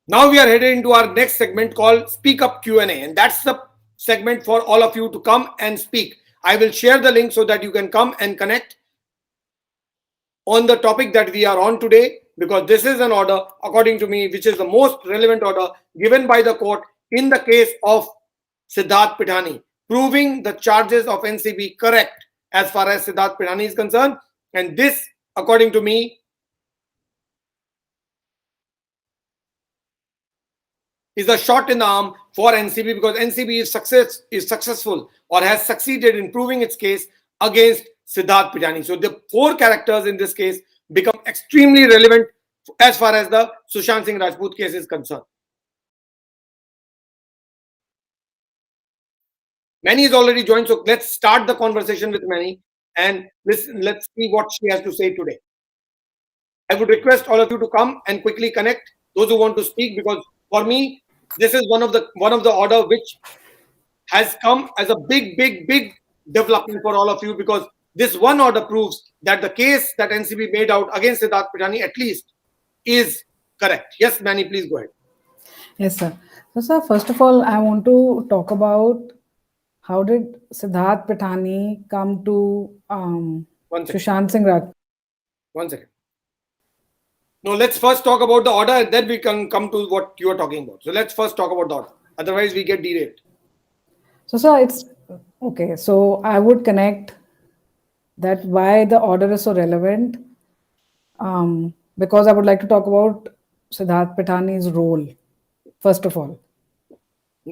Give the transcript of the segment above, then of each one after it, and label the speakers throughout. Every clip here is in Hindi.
Speaker 1: Now we are headed into our next segment called Speak Up Q&A, and that's the segment for all of you to come and speak. I will share the link so that you can come and connect on the topic that we are on today, because this is an order, according to me, which is the most relevant order given by the court in the case of Siddharth Pithani, proving the charges of NCB correct as far as Siddharth Pithani is concerned. And this, according to me, is a shot in the arm for NCB, because NCB is successful or has succeeded in proving its case against Siddharth Pithani. So the four characters in this case become extremely relevant as far as the Sushant Singh Rajput case is concerned. Manny is already joined, so let's start the conversation with Manny and let's see what she has to say today. I would request all of you to come and quickly connect those who want to speak, because for me, this is one of the order which has come as a big development for all of you, because this one order proves that the case that NCB made out against Siddharth Pithani at least is correct. Yes, Manny, please go ahead.
Speaker 2: Yes, sir. So, sir, first of all, I want to talk about how did Siddharth Pithani come to Sushant Singh Rajput?
Speaker 1: 1 second. No, let's first talk about the order, and then we can come to what you are talking about. So let's first talk about the order. Otherwise, we get derailed.
Speaker 2: So, sir, it's okay. So, I would connect that why the order is so relevant, because I would like to talk about Siddharth Pithani's role, first of all.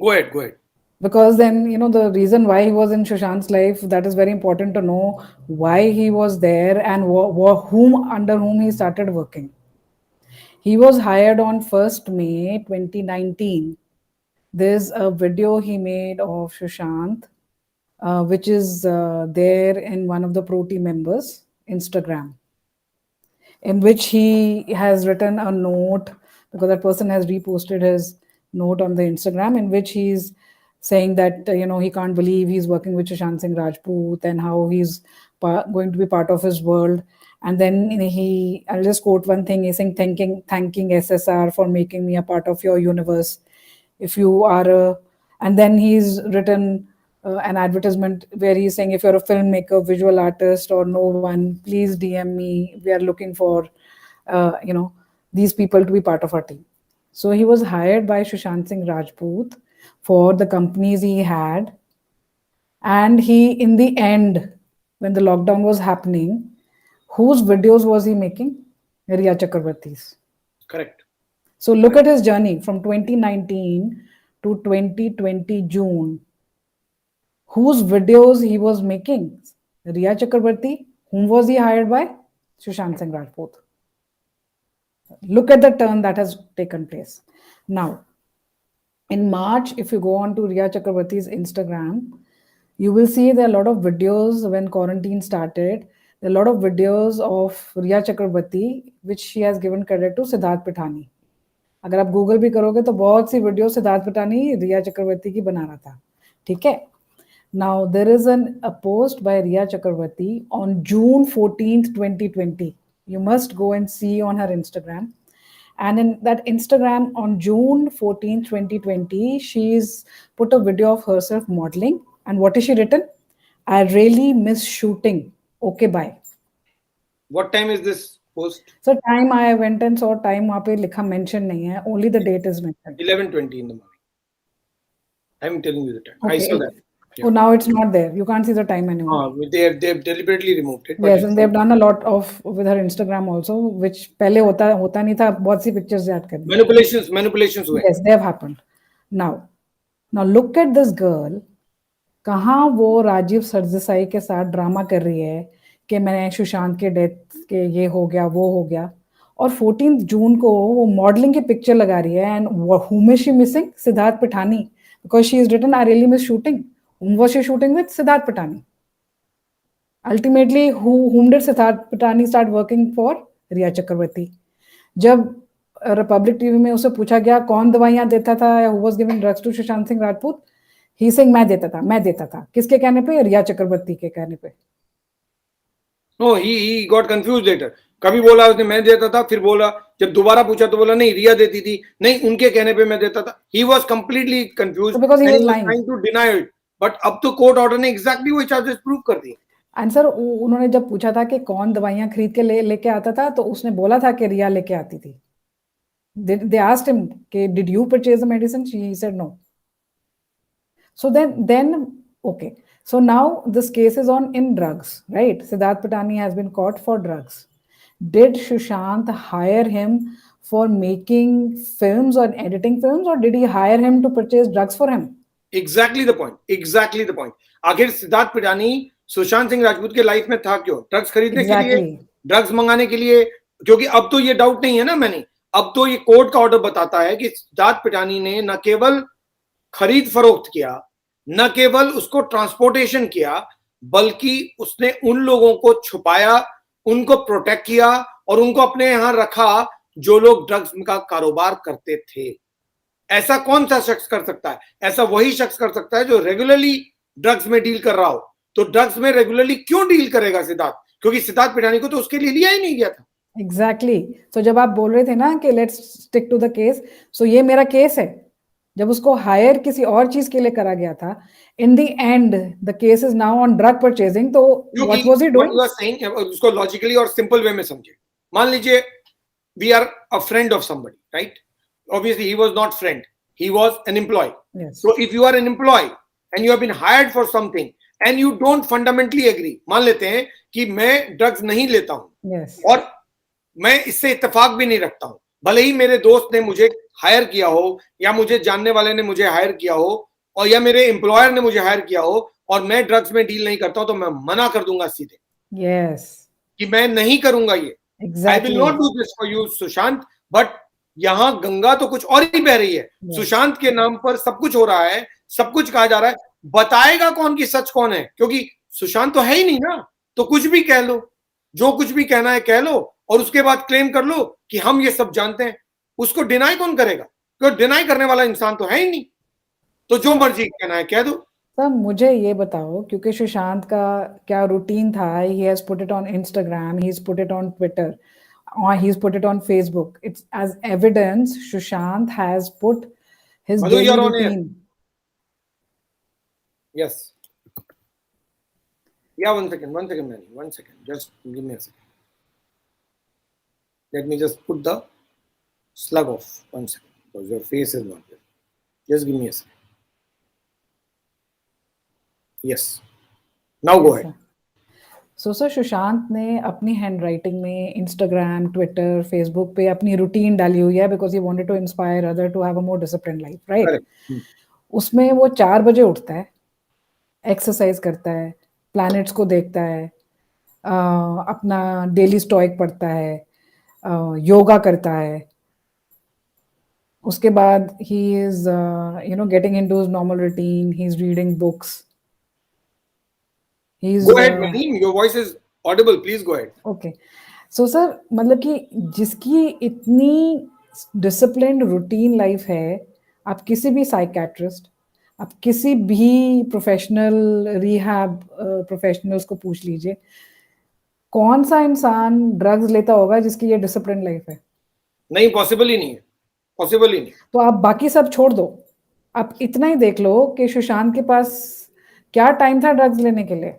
Speaker 1: Go ahead.
Speaker 2: Because then, the reason why he was in Sushant's life, that is very important to know why he was there and under whom he started working. He was hired on 1st May 2019. There's a video he made of Sushant, which is there in one of the Pro Team members' Instagram, in which he has written a note, because that person has reposted his note on the Instagram, in which he's saying that he can't believe he's working with Sushant Singh Rajput and how he's going to be part of his world. And then I'll just quote one thing. He's saying, thanking SSR for making me a part of your universe. If you are and then he's written an advertisement where he's saying, if you're a filmmaker, visual artist, or no one, please DM me. We are looking for these people to be part of our team. So he was hired by Sushant Singh Rajput for the companies he had, and he, in the end, when the lockdown was happening, whose videos was he making? Riya Chakrabarti's.
Speaker 1: Correct.
Speaker 2: So look at his journey from 2019 to 2020 June. Whose videos he was making? Riya Chakrabarti. Whom was he hired by? Sushant Singh Rajput. Look at the turn that has taken place. Now, in March, if you go on to Riya Chakrabarti's Instagram, you will see there are a lot of videos when quarantine started. There are a lot of videos of Riya Chakrabarti, which she has given credit to Siddharth Pithani. अगर आप गूगल भी करोगे तो बहुत सी वीडियो सिद्धार्थ पिटानी रिया चक्रवर्ती की बना रहा था, ठीक है. Now there is a post by Riya Chakrabarti on June 14th, 2020. You must go and see on her Instagram. And in that Instagram on June 14th, 2020, she's put a video of herself modeling. And what is she written? I really miss shooting. Okay, bye.
Speaker 1: What time is this post?
Speaker 2: So time I went and saw time वहाँ पे लिखा mention नहीं है. Only the date is mentioned.
Speaker 1: 11:20 in the morning. I'm telling you the time.
Speaker 2: Okay.
Speaker 1: I saw that.
Speaker 2: Yeah. Oh, now it's not there. You can't see the time anymore.
Speaker 1: They've deliberately removed it.
Speaker 2: Yes, and they've done a lot of with her Instagram also, which पहले होता नहीं था. बहुत सी pictures ऐड कर दी.
Speaker 1: Manipulations हुए.
Speaker 2: Yes, they have happened. Now look at this girl. कहाँ वो राजीव सरदेसाई के साथ ड्रामा कर रही है कि मैंने सुशांत के डेथ के ये हो गया वो हो गया, और 14 जून को वो मॉडलिंग की पिक्चर लगा रही है. And whom is she missing? Siddharth Pithani, because she is written I really miss shooting. Whom was she shooting with? Siddharth Pithani. Ultimately, whom did Siddharth Pithani start working for? Riya Chakrabarti. जब रिपब्लिक टीवी में उसे पूछा गया कौन दवाइयां देता था या who was giving drugs to Sushant Singh Rajput, he saying मैं देता था. किसके कहने पे? रिया चक्रवर्ती के कहने पे.
Speaker 1: No, he got confuse later. कभी बोला उसने मैं देता था, फिर बोला जब दोबारा पूछा तो बोला नहीं रिया देती थी, नहीं उनके कहने पे मैं देता था. He was completely confuse
Speaker 2: So because he
Speaker 1: and
Speaker 2: was
Speaker 1: he was
Speaker 2: lying.
Speaker 1: Trying to deny it. But अब तो कोर्ट ऑर्डर ने एग्जैक्टली वही चार्जेस प्रूव कर दिए.
Speaker 2: आंसर उन्होंने जब पूछा था कि कौन दवाइयां खरीद के लेके आता था, तो उसने बोला था कि रिया लेके आती थी. They asked him कि did you purchase the medicine? He said no. So then okay. So now this case is on in drugs, right? Siddharth Patani has been caught for drugs. Did Sushant hire him for making films or editing films, or did he hire him to purchase drugs for him?
Speaker 1: Exactly the point, exactly the point. आखिर सिद्धार्थ पिटानी सुशांत सिंह राजपूत के लाइफ में था क्यों? ड्रग्स खरीदने के लिए,
Speaker 2: Exactly.
Speaker 1: ड्रग्स मंगाने के लिए. क्योंकि अब तो ये डाउट नहीं है ना मैंने, अब तो ये कोर्ट का ऑर्डर बताता है कि सिद्धार्थ पिटानी ने न केवल खरीद फरोख्त किया, न केवल उसको ट्रांसपोर्टेशन किया, बल्कि उसने उन लोगों को छुपाया, उनको प्रोटेक्ट किया और उनको अपने यहां रखा जो लोग ड्रग्स का कारोबार करते थे. ऐसा कौन सा शख्स कर सकता है? ऐसा वही शख्स कर सकता है जो रेगुलरली ड्रग्स में डील कर रहा हो. तो ड्रग्स में रेगुलरली क्यों डील करेगा सिद्धार्थ? क्योंकि सिद्धार्थ पिटानी को तो उसके लिए लिया ही नहीं गया था.
Speaker 2: एग्जैक्टली. सो जब आप बोल रहे थे ना कि let's stick to the case, so ये मेरा केस है. जब उसको हायर किसी और चीज के लिए करा गया था, in the end the case is now on drug purchasing. तो what was he
Speaker 1: what
Speaker 2: doing?
Speaker 1: You are saying, उसको लॉजिकली और सिंपल वे में समझे. मान लीजिए we are a friend of somebody, right? Obviously he was not friend, he was an employee.
Speaker 2: Yes.
Speaker 1: So if you are an employee and you have been hired for something and you don't fundamentally agree, मान लेते हैं कि मैं ड्रग्स नहीं लेता हूं
Speaker 2: Yes.
Speaker 1: और मैं इससे इत्तेफाक भी नहीं रखता हूं, भले ही मेरे दोस्त ने मुझे हायर किया हो या मुझे जानने वाले ने मुझे हायर किया हो और या मेरे एम्प्लॉयर ने मुझे हायर किया हो और मैं ड्रग्स में डील नहीं करता हूं, तो मैं मना कर दूंगा सीधे
Speaker 2: Yes.
Speaker 1: कि मैं नहीं करूंगा ये. I will
Speaker 2: Exactly.
Speaker 1: Not do this for you Sushant. But यहां गंगा तो कुछ और ही बह रही है.
Speaker 2: Yes.
Speaker 1: सुशांत के नाम पर सब कुछ हो रहा है, सब कुछ कहा जा रहा है. बताएगा कौन कि सच कौन है? क्योंकि सुशांत तो है ही नहीं ना. तो कुछ भी कह लो, जो कुछ भी कहना है कह लो और उसके बाद क्लेम कर लो कि हम ये सब जानते हैं. उसको डिनाई कौन करेगा? क्योंकि डिनाई करने वाला इंसान तो है ही नहीं. तो जो मर्जी कहना है कह दो.
Speaker 2: सर मुझे ये बताओ, क्योंकि सुशांत का क्या रूटीन था, he has put it on Instagram, he has put it on Twitter, or he's put it on Facebook. It's as evidence Sushant has put his
Speaker 1: Madhu,
Speaker 2: daily
Speaker 1: you're on air.
Speaker 2: routine.
Speaker 1: Yes. Yeah, one second, Manny. 1 second. Just give me a second. Let me just put the slug off. 1 second. Because your face is not there. Just give me a second. Yes. Now go ahead.
Speaker 2: So sir Sushant ने अपनी हैंड राइटिंग में इंस्टाग्राम, ट्विटर, फेसबुक पे अपनी रूटीन डाली हुई है because he wanted to inspire other to have a more discipline life, right? उसमें वो 4 बजे उठता है, एक्सरसाइज करता है, प्लैनेट्स को देखता है, अपना डेली स्टोइक पढ़ता है, योगा करता है. उसके बाद he is getting into his normal routine, he is reading books.
Speaker 1: Go ahead, Manny. Your voice is audible. Please go ahead.
Speaker 2: Okay. So sir, मतलब कि जिसकी इतनी डिसिप्लिन्ड रूटीन लाइफ है, आप किसी भी साइकेट्रिस्ट, आप किसी भी प्रोफेशनल रिहैब प्रोफेशनल्स को पूछ लीजिए, कौन सा इंसान ड्रग्स लेता होगा जिसकी ये डिसिप्लिन लाइफ है?
Speaker 1: नहीं, पॉसिबल ही नहीं है. पॉसिबल ही नहीं.
Speaker 2: तो आप बाकी सब छोड़ दो, आप इतना ही देख लो कि सुशांत के पास क्या टाइम था ड्रग्स लेने के लिए.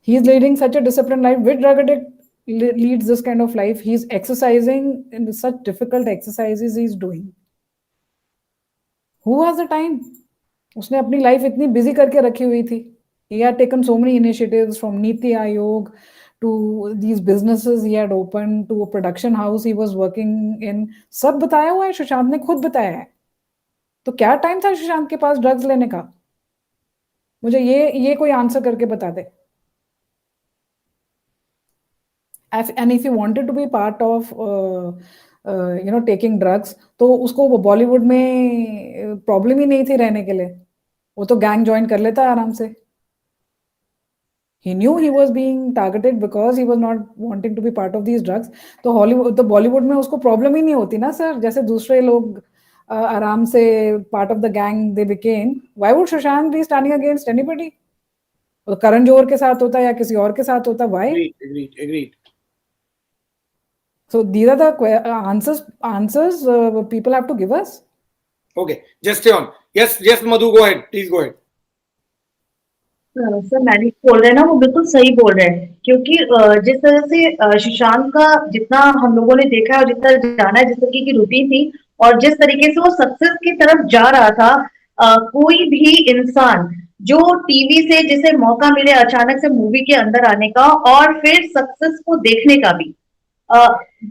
Speaker 2: He is leading such a disciplined life. Which drug addict leads this kind of life? He's exercising in such difficult exercises he's doing. Who has the time? उसने अपनी लाइफ इतनी बिजी करके रखी हुई थी. He had taken so many initiatives from Niti Aayog to these businesses he had opened to a production house he was working in. सब बताया हुआ है, सुशांत ने खुद बताया है. तो क्या टाइम था सुशांत के पास ड्रग्स लेने का? मुझे ये कोई आंसर करके बता दे. And if he wanted to be part of taking drugs, तो उसको बॉलीवुड में प्रॉब्लम ही नहीं थी रहने के लिए. वो तो गैंग ज्वाइन कर लेता आराम से. He knew he was being targeted because he was not wanting to be part of these drugs. तो हॉलीवुड, तो बॉलीवुड में उसको प्रॉब्लम ही नहीं होती ना सर, जैसे दूसरे लोग आराम से part of the gang they became. Why would Sushant be standing against anybody? Karan Johar के साथ होता या किसी और के साथ होता, why?
Speaker 1: Agreed.
Speaker 2: So these are the answers people have to give us.
Speaker 1: Okay, just stay on. Yes, Madhu, go ahead. Please go ahead.
Speaker 3: Sir मैंने बोल रहे हैं ना, वो बिल्कुल सही बोल रहे हैं, क्योंकि जिस तरह से सुशांत का जितना हम लोगों ने देखा है और जितना जाना है, जिस तरीके की रूटीन थी और जिस तरीके से वो सक्सेस की तरफ जा रहा था, कोई भी इंसान जो टीवी से जिसे मौका मिले अचानक से मूवी के अंदर आने का और फिर सक्सेस को देखने का भी,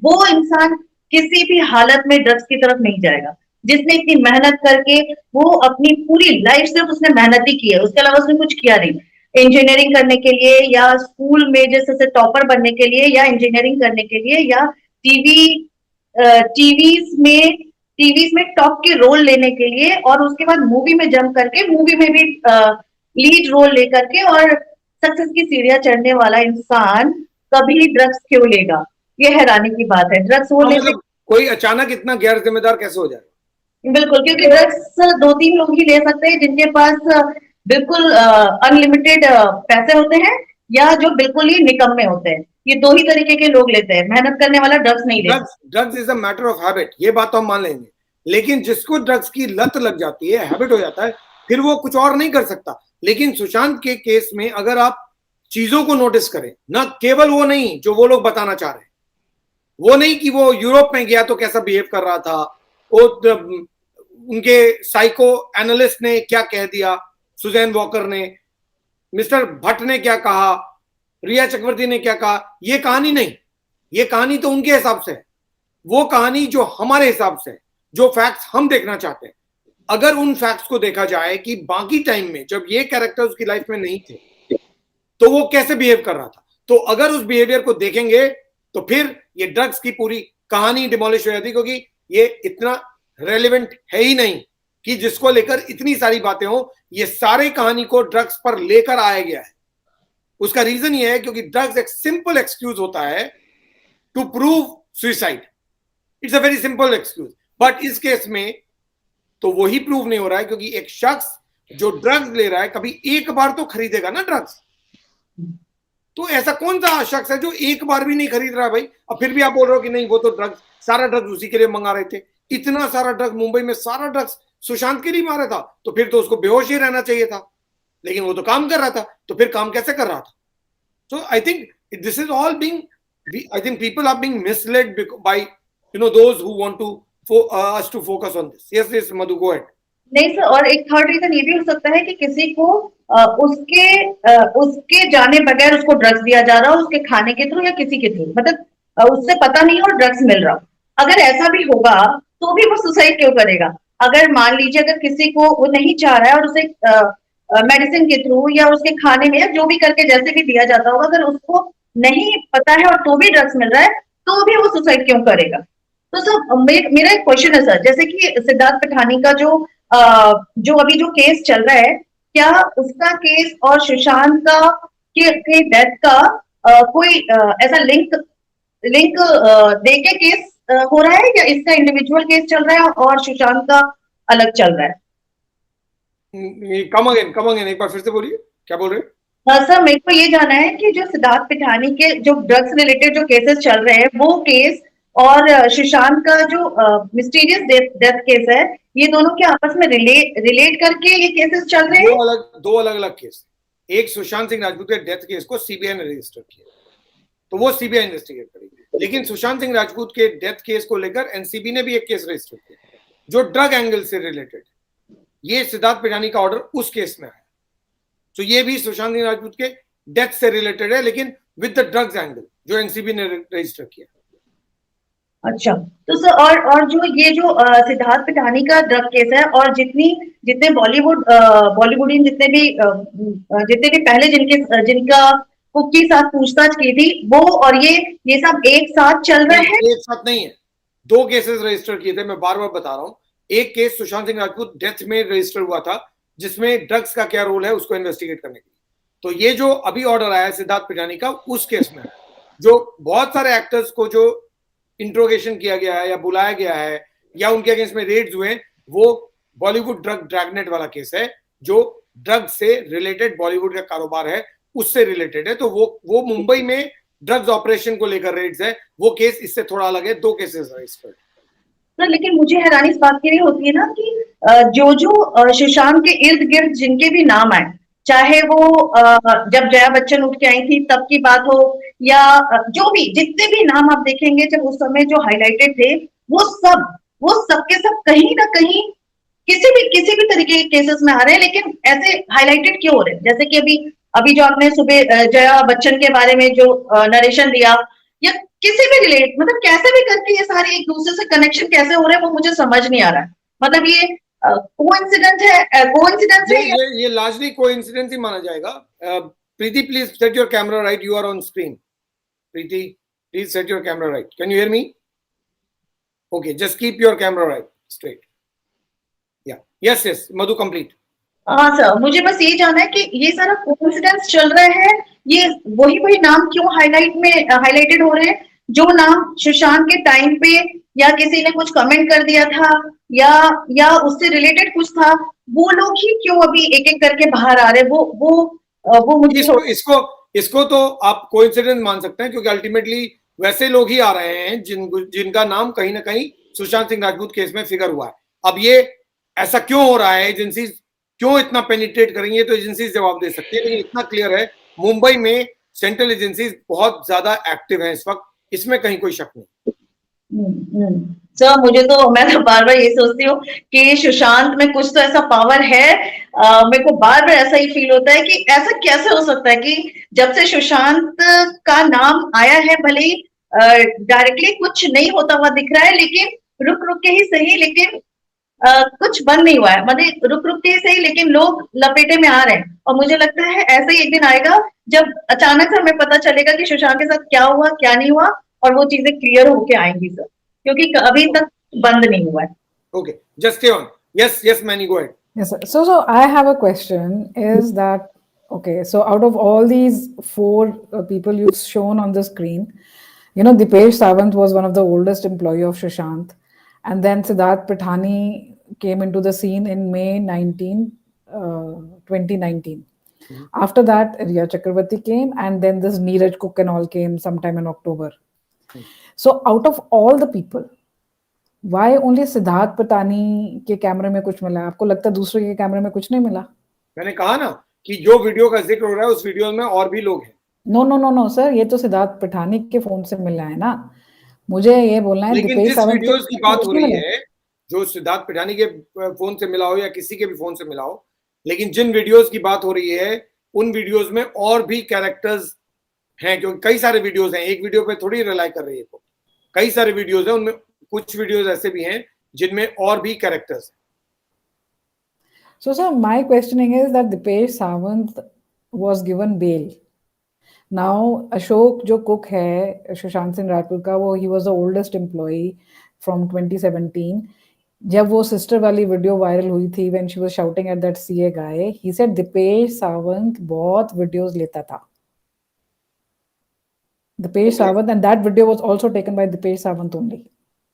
Speaker 3: वो इंसान किसी भी हालत में ड्रग्स की तरफ नहीं जाएगा। जिसने इतनी मेहनत करके वो अपनी पूरी लाइफ सिर्फ उसने मेहनत ही की है, उसके अलावा उसने कुछ किया नहीं। इंजीनियरिंग करने के लिए या स्कूल में जैसे टॉपर बनने के लिए या इंजीनियरिंग करने के लिए या टीवीज में टॉप के रोल लेने के लिए, और उसके बाद मूवी में जम करके मूवी में भी लीड रोल लेकर के और सक्सेस की सीढ़ियां चढ़ने वाला इंसान कभी ड्रग्स क्यों लेगा? ये हैरानी की बात है। ड्रग्स वो ले,
Speaker 1: मतलब कोई अचानक इतना गैर जिम्मेदार कैसे हो जाएगा?
Speaker 3: बिल्कुल, क्योंकि ड्रग्स 2-3 लोग ही ले सकते हैं, जिनके पास बिल्कुल अनलिमिटेड पैसे होते हैं या जो बिल्कुल ही निकम्मे होते हैं। ये 2 ही तरीके के लोग लेते हैं। मेहनत करने वाला ड्रग्स नहीं लेता।
Speaker 1: Drugs is a matter of habit, ये बात तो हम मान लेंगे, लेकिन जिसको ड्रग्स की लत लग जाती है, हैबिट हो जाता है, फिर वो कुछ और नहीं कर सकता। लेकिन सुशांत के केस में अगर आप चीजों को नोटिस करें, ना केवल वो नहीं जो वो लोग बताना चाह रहे हैं, वो नहीं कि वो यूरोप में गया तो कैसा बिहेव कर रहा था, वो उनके साइको एनालिस्ट ने क्या कह दिया, सुजैन वॉकर ने, मिस्टर भट्ट ने क्या कहा, रिया चक्रवर्ती ने क्या कहा, ये कहानी नहीं। ये कहानी तो उनके हिसाब से है, वो कहानी जो हमारे हिसाब से है, जो फैक्ट्स हम देखना चाहते हैं। अगर उन फैक्ट्स को देखा जाए कि बाकी टाइम में जब ये कैरेक्टर उसकी लाइफ में नहीं थे तो वो कैसे बिहेव कर रहा था, तो अगर उस बिहेवियर को देखेंगे तो फिर ये ड्रग्स की पूरी कहानी डिमोलिश हो जाती, क्योंकि ये इतना रेलेवेंट है ही नहीं कि जिसको लेकर इतनी सारी बातें हो। ये सारी कहानी को ड्रग्स पर लेकर आया गया है। उसका रीजन ये है क्योंकि ड्रग्स एक सिंपल एक्सक्यूज होता है to prove suicide. It's a very simple excuse, but इस केस में तो वही प्रूव नहीं हो रहा है, क्योंकि एक शख्स जो ड्रग्स ले रहा है कभी एक बार तो खरीदेगा ना ड्रग्स। तो ऐसा कौन सा शख्स है जो एक बार भी नहीं खरीद रहा है भाई? अब फिर भी आप बोल रहे हो कि नहीं, वो तो ड्रग्स, सारा ड्रग्स उसी के लिए मंगा रहे थे। इतना सारा ड्रग्स मुंबई में, सारा ड्रग्स सुशांत के लिए मारा था, तो फिर तो उसको बेहोश ही रहना चाहिए था, लेकिन वो तो काम कर रहा था, तो फिर काम कैसे कर रहा था? So I think this is all being, I think people are being misled by those who want to us to focus on this. Yes, Madhu, go ahead.
Speaker 3: नहीं सर, और एक थर्ड रीजन ये भी हो सकता है कि किसी को उसके जाने बगैर उसको ड्रग्स दिया जा रहा हो, उसके खाने के थ्रू या किसी के थ्रू, मतलब उससे पता नहीं और ड्रग्स मिल रहा हो। अगर ऐसा भी होगा तो भी वो सुसाइड क्यों करेगा? अगर मान लीजिए अगर किसी को वो नहीं चाह रहा है और उसे मेडिसिन के थ्रू या उसके खाने में या जो भी करके जैसे भी दिया जाता होगा, अगर उसको नहीं पता है और तो भी ड्रग्स मिल रहा है, तो भी वो सुसाइड क्यों करेगा? तो सर मेरा एक क्वेश्चन है सर, जैसे कि सिद्धार्थ पिठानी का जो अभी जो केस चल रहा है, क्या उसका केस और सुशांत का के डेथ का कोई ऐसा लिंक देके केस हो रहा है, या इसका इंडिविजुअल केस चल रहा है और सुशांत का अलग चल रहा है?
Speaker 1: कम अगेन एक बार फिर से बोलिए, क्या बोल रहे हैं?
Speaker 3: सर मेरे को ये जानना है कि जो सिद्धार्थ पिठानी के जो ड्रग्स रिलेटेड जो केसेस चल रहे हैं, वो केस और सुशांत का जो मिस्टीरियस डेथ केस है, ये दोनों के आपस में रिलेट करके ये केसेस चल रहे हैं?
Speaker 1: दो अलग अलग केस। एक सुशांत सिंह राजपूत के डेथ केस को सीबीआई ने रजिस्टर किया, तो वो सीबीआई इन्वेस्टिगेट करेगी। लेकिन सुशांत सिंह राजपूत के डेथ केस को लेकर एनसीबी ने भी एक केस रजिस्टर किया जो ड्रग एंगल से रिलेटेड। ये सिद्धार्थ पिठानी का ऑर्डर उस केस में है, तो ये भी सुशांत सिंह राजपूत के डेथ से रिलेटेड है, लेकिन विद द ड्रग्स एंगल, जो एनसीबी ने रजिस्टर किया।
Speaker 3: अच्छा, तो सर और जो ये जो सिद्धार्थ पिठानी का ड्रग केस है, और जितने बॉलीवुडियन जितने भी पहले जिनका कुक के साथ पूछताछ की थी, वो और ये सब एक साथ चल रहे हैं?
Speaker 1: एक साथ नहीं है, दो केसेस रजिस्टर किए थे, मैं बार बार बता रहा हूँ। एक केस सुशांत सिंह राजपूत डेथ में रजिस्टर हुआ था, जिसमें ड्रग्स का क्या रोल है उसको इन्वेस्टिगेट करने के लिए। तो ये जो अभी ऑर्डर आया है सिद्धार्थ पिठानी का, उस केस में जो बहुत सारे एक्टर्स को जो इंट्रोगेशन किया गया है या बुलाया गया है या उनके अगेंस्ट में रेड्स हुए, वो बॉलीवुड ड्रग ड्रैगनेट वाला केस है, जो ड्रग से रिलेटेड बॉलीवुड का कारोबार है, उससे रिलेटेड है। तो वो मुंबई में ड्रग्स ऑपरेशन को लेकर रेड्स है, वो केस इससे थोड़ा अलग है। 2 केसेस है इस पर।
Speaker 3: सर लेकिन मुझे हैरानी इस बात की नहीं होती है ना कि जो सुशांत के इर्द गिर्द जिनके भी नाम आए, चाहे वो जब जया बच्चन उठ के आई थी तब की बात हो, या जो भी जितने भी नाम आप देखेंगे जब उस समय जो हाईलाइटेड थे, वो सब के सब कहीं ना कहीं किसी भी तरीके के केसेस में आ रहे हैं, लेकिन ऐसे हाईलाइटेड क्यों हो रहे हैं? जैसे कि अभी अभी जो आपने सुबह जया बच्चन के बारे में जो नरेशन दिया, या किसी भी रिलेट, मतलब कैसे भी करके ये सारे एक दूसरे से कनेक्शन कैसे हो रहे हैं वो मुझे समझ नहीं आ रहा है। मतलब ये कोइंसिडेंट है, कोइंसिडेंस है या
Speaker 1: ये लार्जली कोइंसिडेंस ही माना जाएगा। Preeti, please set your camera right, you are on screen. Preeti, please set your camera right, can you hear me? Okay, just keep your camera right straight. या यस मधु, कंप्लीट।
Speaker 3: हाँ सर, मुझे बस ये जानना है कि ये सारा कोइंसिडेंस चल रहा है, ये वही नाम क्यों हाईलाइटेड हो रहे हैं जो नाम सुशांत के टाइम पे या किसी ने कुछ कमेंट कर दिया था या उससे रिलेटेड कुछ था, वो लोग ही क्यों अभी एक एक करके बाहर आ रहे हैं? वो मुझे
Speaker 1: इसको तो आप कोइंसिडेंस मान सकते हैं, क्योंकि अल्टीमेटली वैसे लोग ही आ रहे हैं जिनका नाम कहीं ना कहीं सुशांत सिंह राजपूत केस में फिगर हुआ है। अब ये ऐसा क्यों हो रहा है, एजेंसी क्यों इतना पेनिट्रेट करेंगे, तो एजेंसी जवाब दे सकती है। लेकिन इतना क्लियर है, मुंबई में सेंट्रल एजेंसी बहुत ज्यादा एक्टिव है इस वक्त, इसमें कहीं कोई शक नहीं।
Speaker 3: सर मैं तो बार बार ये सोचती हूँ कि सुशांत में कुछ तो ऐसा पावर है। मेरे को बार बार ऐसा ही फील होता है कि ऐसा कैसे हो सकता है कि जब से सुशांत का नाम आया है, भले ही डायरेक्टली कुछ नहीं होता हुआ दिख रहा है, लेकिन रुक रुक के ही सही, लेकिन कुछ बंद नहीं हुआ है। मतलब रुक रुक के ही सही, लेकिन लोग लपेटे में आ रहे हैं। और मुझे लगता है ऐसे ही एक दिन आएगा जब अचानक से हमें पता चलेगा कि सुशांत के साथ क्या हुआ क्या नहीं हुआ, और वो चीजें क्लियर होके आएंगी सर, क्योंकि अभी तक बंद नहीं हुआ है।
Speaker 1: Okay, just stay on. Yes, Manny, go ahead.
Speaker 2: Yes, sir. So I have a question. Is that okay? So out of all these 4 people you've shown on the screen, Dipesh Sawant was one of the oldest employee of Sushant, and then Siddharth Pithani came into the scene in May 2019. After that, Riya Chakravarti came, and then this Neeraj Cook and all came sometime in October. So out of all the people, why only Siddharth पतानी के कैमरे में कुछ मिला? आपको लगता है दूसरे के कैमरे में कुछ नहीं मिला?
Speaker 1: मैंने कहा ना कि जो वीडियो का जिक्र हो रहा है उस वीडियो में और भी लोग हैं।
Speaker 2: नो सर, ये तो सिद्धार्थ पठानी के फोन से मिला है ना, मुझे ये बोलना है।
Speaker 1: लेकिन जिस वीडियोस की बात हो रही है, जो सिद्धार्थ पठानी के फोन से मिला हो या किसी के भी फोन से मिला हो, लेकिन जिन वीडियोस की बात हो रही है उन वीडियोस में और भी कैरेक्टर्स हैं, क्योंकि कई सारे वीडियोस हैं, एक वीडियो पे थोड़ी रिलाई कर रही है। तो कई सारे वीडियोस हैं, उनमें कुछ वीडियोस ऐसे भी हैं जिनमें और भी कैरेक्टर्स हैं।
Speaker 2: So sir, my questioning is that Dipesh Sawant was given bail. Now Ashok जो cook है सुशांत सिंह राजपूत का, वो he was the oldest employee from 2017. जब वो सिस्टर वाली वीडियो वायरल हुई थी, when she was shouting at that CA guy, he said Dipesh Sawant बहुत वीडियोस लेता था. Dipesh Sawant, and that video was also taken by Dipesh Sawant only.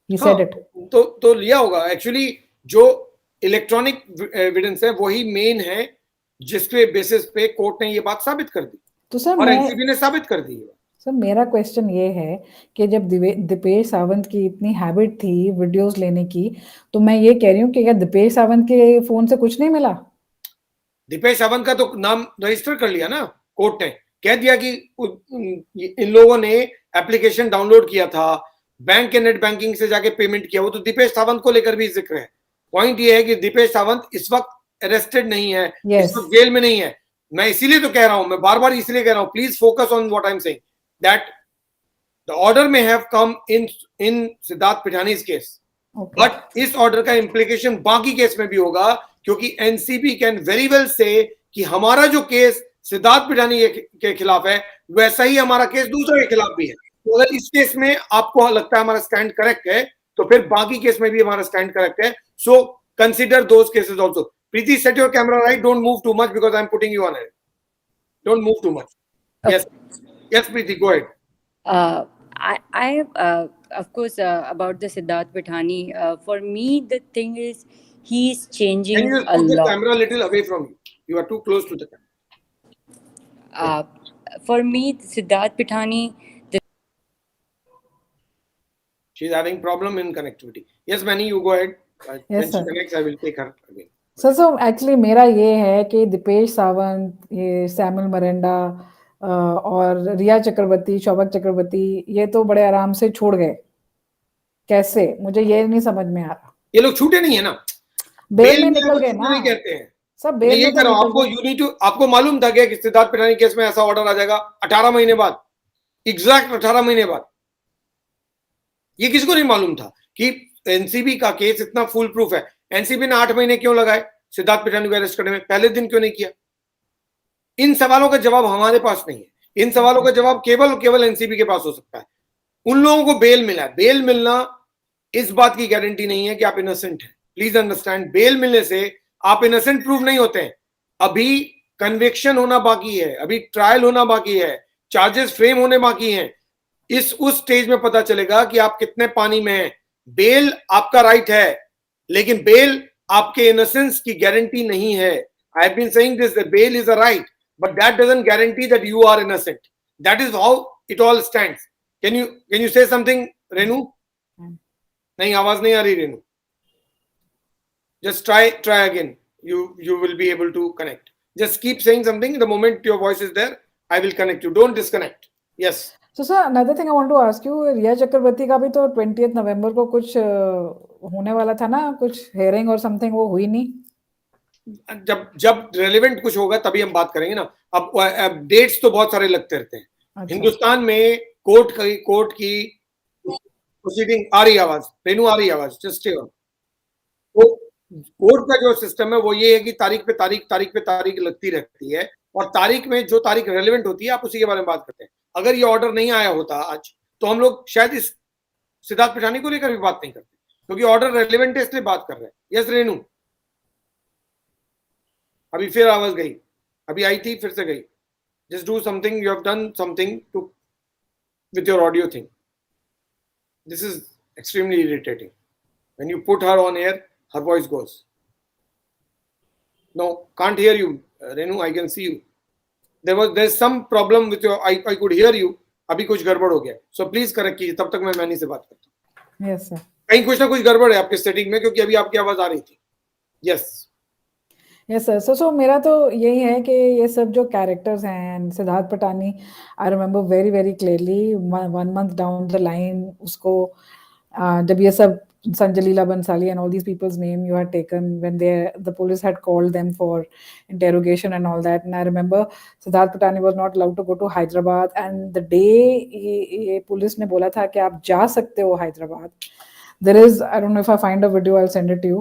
Speaker 2: He said it.
Speaker 1: तो लिया होगा। एक्चुअली जो इलेक्ट्रॉनिक एविडेंस है वही मेन है, जिसके बेसिस पे कोर्ट ने ये बात साबित कर दी,
Speaker 2: तो सर
Speaker 1: और एनसीबी ने साबित कर दी है।
Speaker 2: सर मेरा क्वेश्चन ये है कि जब दिपेश सावंत की इतनी हैबिट थी वीडियोस लेने की, तो मैं ये कह रही हूँ कि क्या दिपेश सावंत के फोन से कुछ नहीं मिला?
Speaker 1: दिपेश सावंत का तो नाम रजिस्टर कर लिया ना कोर्ट ने, कह दिया कि इन लोगों ने एप्लीकेशन डाउनलोड किया था, बैंक के नेट बैंकिंग से जाके पेमेंट किया, वो तो दिपेश सावंत को लेकर भी जिक्र है। पॉइंट ये है कि दिपेश सावंत इस वक्त अरेस्टेड नहीं है, इस वक्त जेल में नहीं है। मैं इसीलिए तो कह रहा हूं, मैं बार बार इसलिए कह रहा हूं, please focus on what I am saying, that the order may have come in Siddharth Pithani's case, but इस ऑर्डर का इंप्लीकेशन बाकी केस में भी होगा, क्योंकि एनसीबी कैन वेरी वेल से कि हमारा जो केस सिद्धार्थ पिठानी के खिलाफ है वैसा ही हमारा केस दूसरे के खिलाफ भी है। तो अगर इस केस में आपको लगता है हमारा स्टैंड करेक्ट है, तो फिर बाकी केस में भी हमारा स्टैंड करेक्ट है। So consider those cases also. Preeti, set your camera right. Don't move too much because I'm putting you on it. Don't move too much. Okay. Yes, Preeti, go ahead.
Speaker 4: Of course, about the Siddharth Pithani. For me, the thing is, he's changing a lot.
Speaker 1: Can you put the camera a little away from you? You are too close to the camera.
Speaker 4: For me, Siddharth Pithani,
Speaker 1: She's having problem in connectivity. Yes, Manny, you go ahead.
Speaker 2: Yes,
Speaker 1: When she
Speaker 2: sir.
Speaker 1: connects, I will take her again.
Speaker 2: So actually मेरा ये है कि दीपेश सावंत, ये सैमुअल मरेंडा और रिया चक्रवर्ती, शौबक चक्रवर्ती, ये तो बड़े आराम से छोड़ गए। कैसे, मुझे ये नहीं समझ में आ रहा।
Speaker 1: ये लोग छूटे नहीं है ना,
Speaker 2: बेल में निकल गए ना,
Speaker 1: नहीं कहते हैं
Speaker 2: सब बेल
Speaker 1: ये
Speaker 2: में तो
Speaker 1: करो।
Speaker 2: निकल
Speaker 1: आपको
Speaker 2: गए।
Speaker 1: यू नीड टू, आपको मालूम था क्या कि सिद्धार्थ पिठानी केस में ऐसा ऑर्डर आ जाएगा 18 महीने बाद, एग्जैक्ट 18 महीने बाद? ये किसको नहीं मालूम था कि एनसीबी का केस इतना फुल प्रूफ है? एनसीबी ने 8 महीने क्यों लगाए सिद्धार्थ पिठानी को अरेस्ट करने में? पहले दिन क्यों नहीं किया? इन सवालों का जवाब हमारे पास नहीं है। इन सवालों का जवाब केवल एनसीबी के पास हो सकता है। उन लोगों को बेल मिला है। बेल मिलना इस बात की गारंटी नहीं है कि आप इनोसेंट हैं। प्लीज अंडरस्टैंड, बेल मिलने से आप इनोसेंट प्रूव नहीं होते हैं। अभी कन्विक्शन होना बाकी है, अभी ट्रायल होना बाकी है, चार्जेस फ्रेम होने बाकी हैं। उस स्टेज में पता चलेगा कि आप कितने पानी में हैं। बेल आपका राइट है, लेकिन बेल आपके इनोसेंस की गारंटी नहीं है। I have been saying this, that bail is a right, but that doesn't guarantee that you are innocent. That is how it all stands. Can you say something Renu? नहीं, आवाज नहीं आ रही Renu. Just try again. You will be able to connect. Just keep saying something. The moment your voice is there, I will connect you. Don't disconnect. Yes.
Speaker 2: So sir, another thing I want to ask you, रिया चक्रवर्ती का भी तो 20th नवंबर को कुछ होने वाला था ना, कुछ हेयरिंग और समथिंग, वो हुई नहीं?
Speaker 1: जब रेलेवेंट कुछ होगा तभी हम बात करेंगे ना। अब डेट्स तो बहुत सारे लगते रहते हैं।
Speaker 2: अच्छा।
Speaker 1: हिंदुस्तान में कोर्ट की प्रोसीडिंग आ रही आवाज, रेनू आ रही आवाज, जस्ट स्टे ऑन। कोर्ट का जो सिस्टम है वो ये है कि तारीख पे तारीख लगती रहती है, और तारीख में जो तारीख रेलेवेंट होती है आप उसी के बारे में बात करते हैं। अगर ये ऑर्डर नहीं आया होता आज, तो हम लोग शायद इस सिद्धार्थ पिठानी को लेकर भी बात नहीं करते, क्योंकि ऑर्डर रेलेवेंट है इसलिए बात कर रहे हैं। यस रेनू, अभी फिर आवाज गई, अभी आई थी फिर से गई। Just do something, you have done something to with your audio thing. This is extremely irritating. When you put her on air, her voice goes. No, can't hear you, Renu. I can see you. There's some problem with your. I could hear you. अभी कुछ गड़बड़ हो गया, so please correct कीजिए। तब तक मैं मैनी से बात करता हूँ।
Speaker 2: Yes sir.
Speaker 1: कहीं कुछ ना कुछ गड़बड़ है आपके सेटिंग में, क्योंकि अभी आपकी आवाज आ रही थी। Yes.
Speaker 2: Yes sir. So मेरा तो यही है कि ये सब जो कैरेक्टर्स हैं, Siddharth Pithani, I remember very very clearly 1 month down the line, उसको जब ये सब Sanjay Leela Bhansali and all these people's name you had taken when the police had called them for interrogation and all that, and I remember Siddharth Pitani was not allowed to go to Hyderabad, and the day ये पुलिस ने बोला था कि आप जा सकते हो Hyderabad, there is, I don't know if I find a video, I'll send it to you.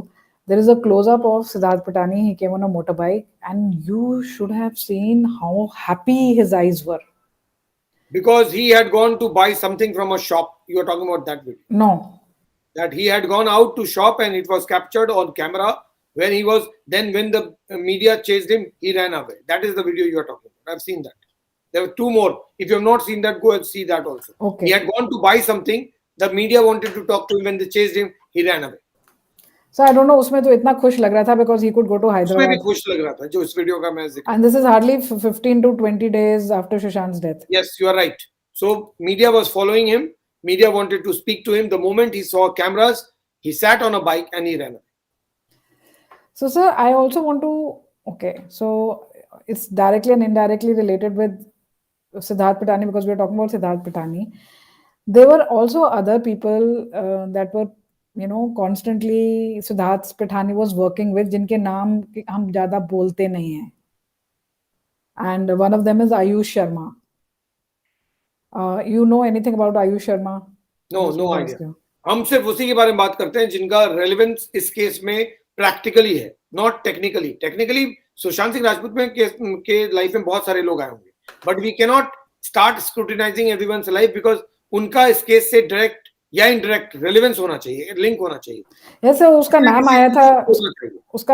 Speaker 2: There is a close up of Siddharth Pitani. He came on a motorbike, and you should have seen how happy his eyes were.
Speaker 1: Because he had gone to buy something from a shop. You are talking about that video?
Speaker 2: No.
Speaker 1: That he had gone out to shop and it was captured on camera when he was, then when the media chased him, he ran away. That is the video you are talking about. I've seen that. There were 2 more. If you have not seen that, go and see that also.
Speaker 2: Okay.
Speaker 1: He had gone to buy something. The media wanted to talk to him. When they chased him, he ran away.
Speaker 2: So I don't know, उसमें तो इतना खुश लग रहा था because he could go to Hyderabad.
Speaker 1: उसमें भी खुश लग रहा था जो इस वीडियो का मैं जिक्र।
Speaker 2: And this is hardly 15 to 20 days after Sushant's death.
Speaker 1: Yes, you are right. So media was following him. Media wanted to speak to him. The moment he saw cameras, he sat on a bike and he ran away.
Speaker 2: So sir, I also want to, okay, so it's directly and indirectly related with Siddharth Pitani because we are talking about Siddharth Pitani. There were also other people that were, you know, constantly Siddharth Pitani was working with, जिनके नाम हम ज़्यादा बोलते नहीं हैं. And one of them is Ayush Sharma. You know anything about Ayush Sharma?
Speaker 1: No idea. हम सिर्फ उसी के बारे में बात करते हैं जिनका रेलेवेंस इस केस में प्रैक्टिकली है, not technically. Technically Sushant Singh Rajput में के लाइफ में बहुत सारे लोग आए होंगे, but we can not start scrutinising everyone's life because उनका इस केस से डायरेक्ट या इनडायरेक्ट रेलेवेंस होना चाहिए, लिंक होना चाहिए।
Speaker 2: यस सर, उसका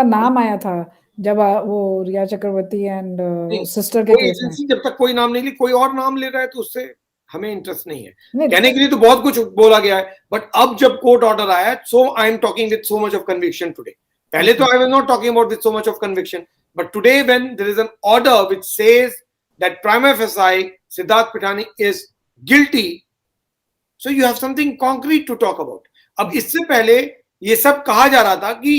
Speaker 2: नाम आया था जब वो रिया चक्रवर्ती एंड सिस्टर के केस में।
Speaker 1: जब तक कोई नाम नहीं ली, कोई और नाम ले रहा है तो उससे हमें इंटरेस्ट नहीं है। कहने के लिए तो बहुत कुछ बोला गया है, बट अब जब कोर्ट ऑर्डर आया, so I am talking with so much of conviction today. पहले तो I was not talking about with so much of conviction. But today, when there is an order which says that prima facie Siddharth Pithani is guilty, so you have something concrete to talk about. अब इससे पहले ये सब कहा जा रहा था कि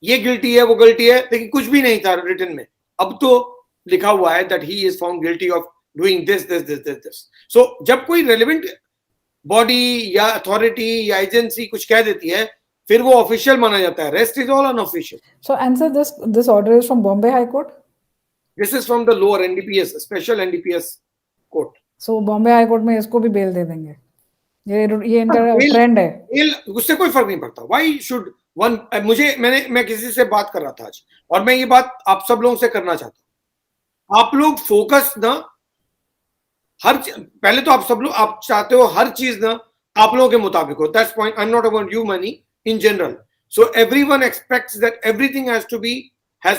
Speaker 1: ये गिल्टी है, वो गिल्टी है, लेकिन कुछ भी नहीं था रिटन में. अब तो लिखा हुआ है that he is found guilty of doing this. So जब कोई relevant बॉडी या अथॉरिटी या एजेंसी कुछ कह देती है, फिर वो ऑफिशियल माना जाता है. Rest is all unofficial.
Speaker 2: So answer this order is from Bombay High Court.
Speaker 1: This is from the lower NDPS, special NDPS court.
Speaker 2: So Bombay High Court में इसको भी बेल दे देंगे. ये इनका
Speaker 1: bail-
Speaker 2: ट्रेंड है.
Speaker 1: बेल उससे कोई फर्क नहीं पड़ता. व्हाई शुड वन, मैं किसी से बात कर रहा था आज, और मैं ये बात आप सब लोगों से करना चाहता हूं. आप लोग फोकस ना पहले तो आप सब लोग आप चाहते हो हर चीज ना आप लोगों के मुताबिक हो. That's point. I am not about you money in general. So everyone expects that everything has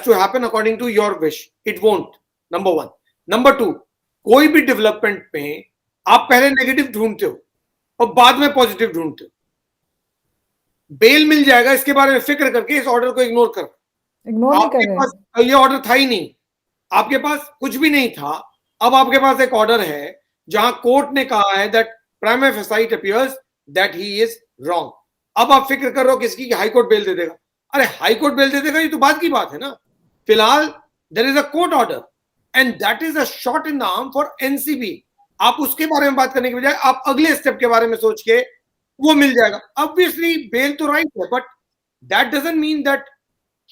Speaker 1: to happen according to your wish. It won't. Number 1. Number 2, कोई भी डेवलपमेंट में आप पहले नेगेटिव ढूंढते हो और बाद में पॉजिटिव ढूंढते हो. बेल मिल जाएगा इसके बारे में फिक्र करके इस ऑर्डर को इग्नोर कर.
Speaker 2: इग्नोर नहीं कर
Speaker 1: आपके
Speaker 2: रहे.
Speaker 1: पास ये ऑर्डर था ही नहीं, आपके पास कुछ भी नहीं था. अब आपके पास एक ऑर्डर है जहां कोर्ट ने कहा है that prima facie it appears that he is wrong. अब आप फिक्र कर रहे हो किसकी हाई कोर्ट बेल दे देगा. अरे हाई कोर्ट बेल दे देगा ये तो बात की बात है ना. फिलहाल there is a court order and that is a shot in the arm for NCB. आप उसके बारे में बात करने के बजाय आप अगले स्टेप के बारे में सोच के वो मिल जाएगा. ऑब्वियसली बेल तो राइट है, but that doesn't mean that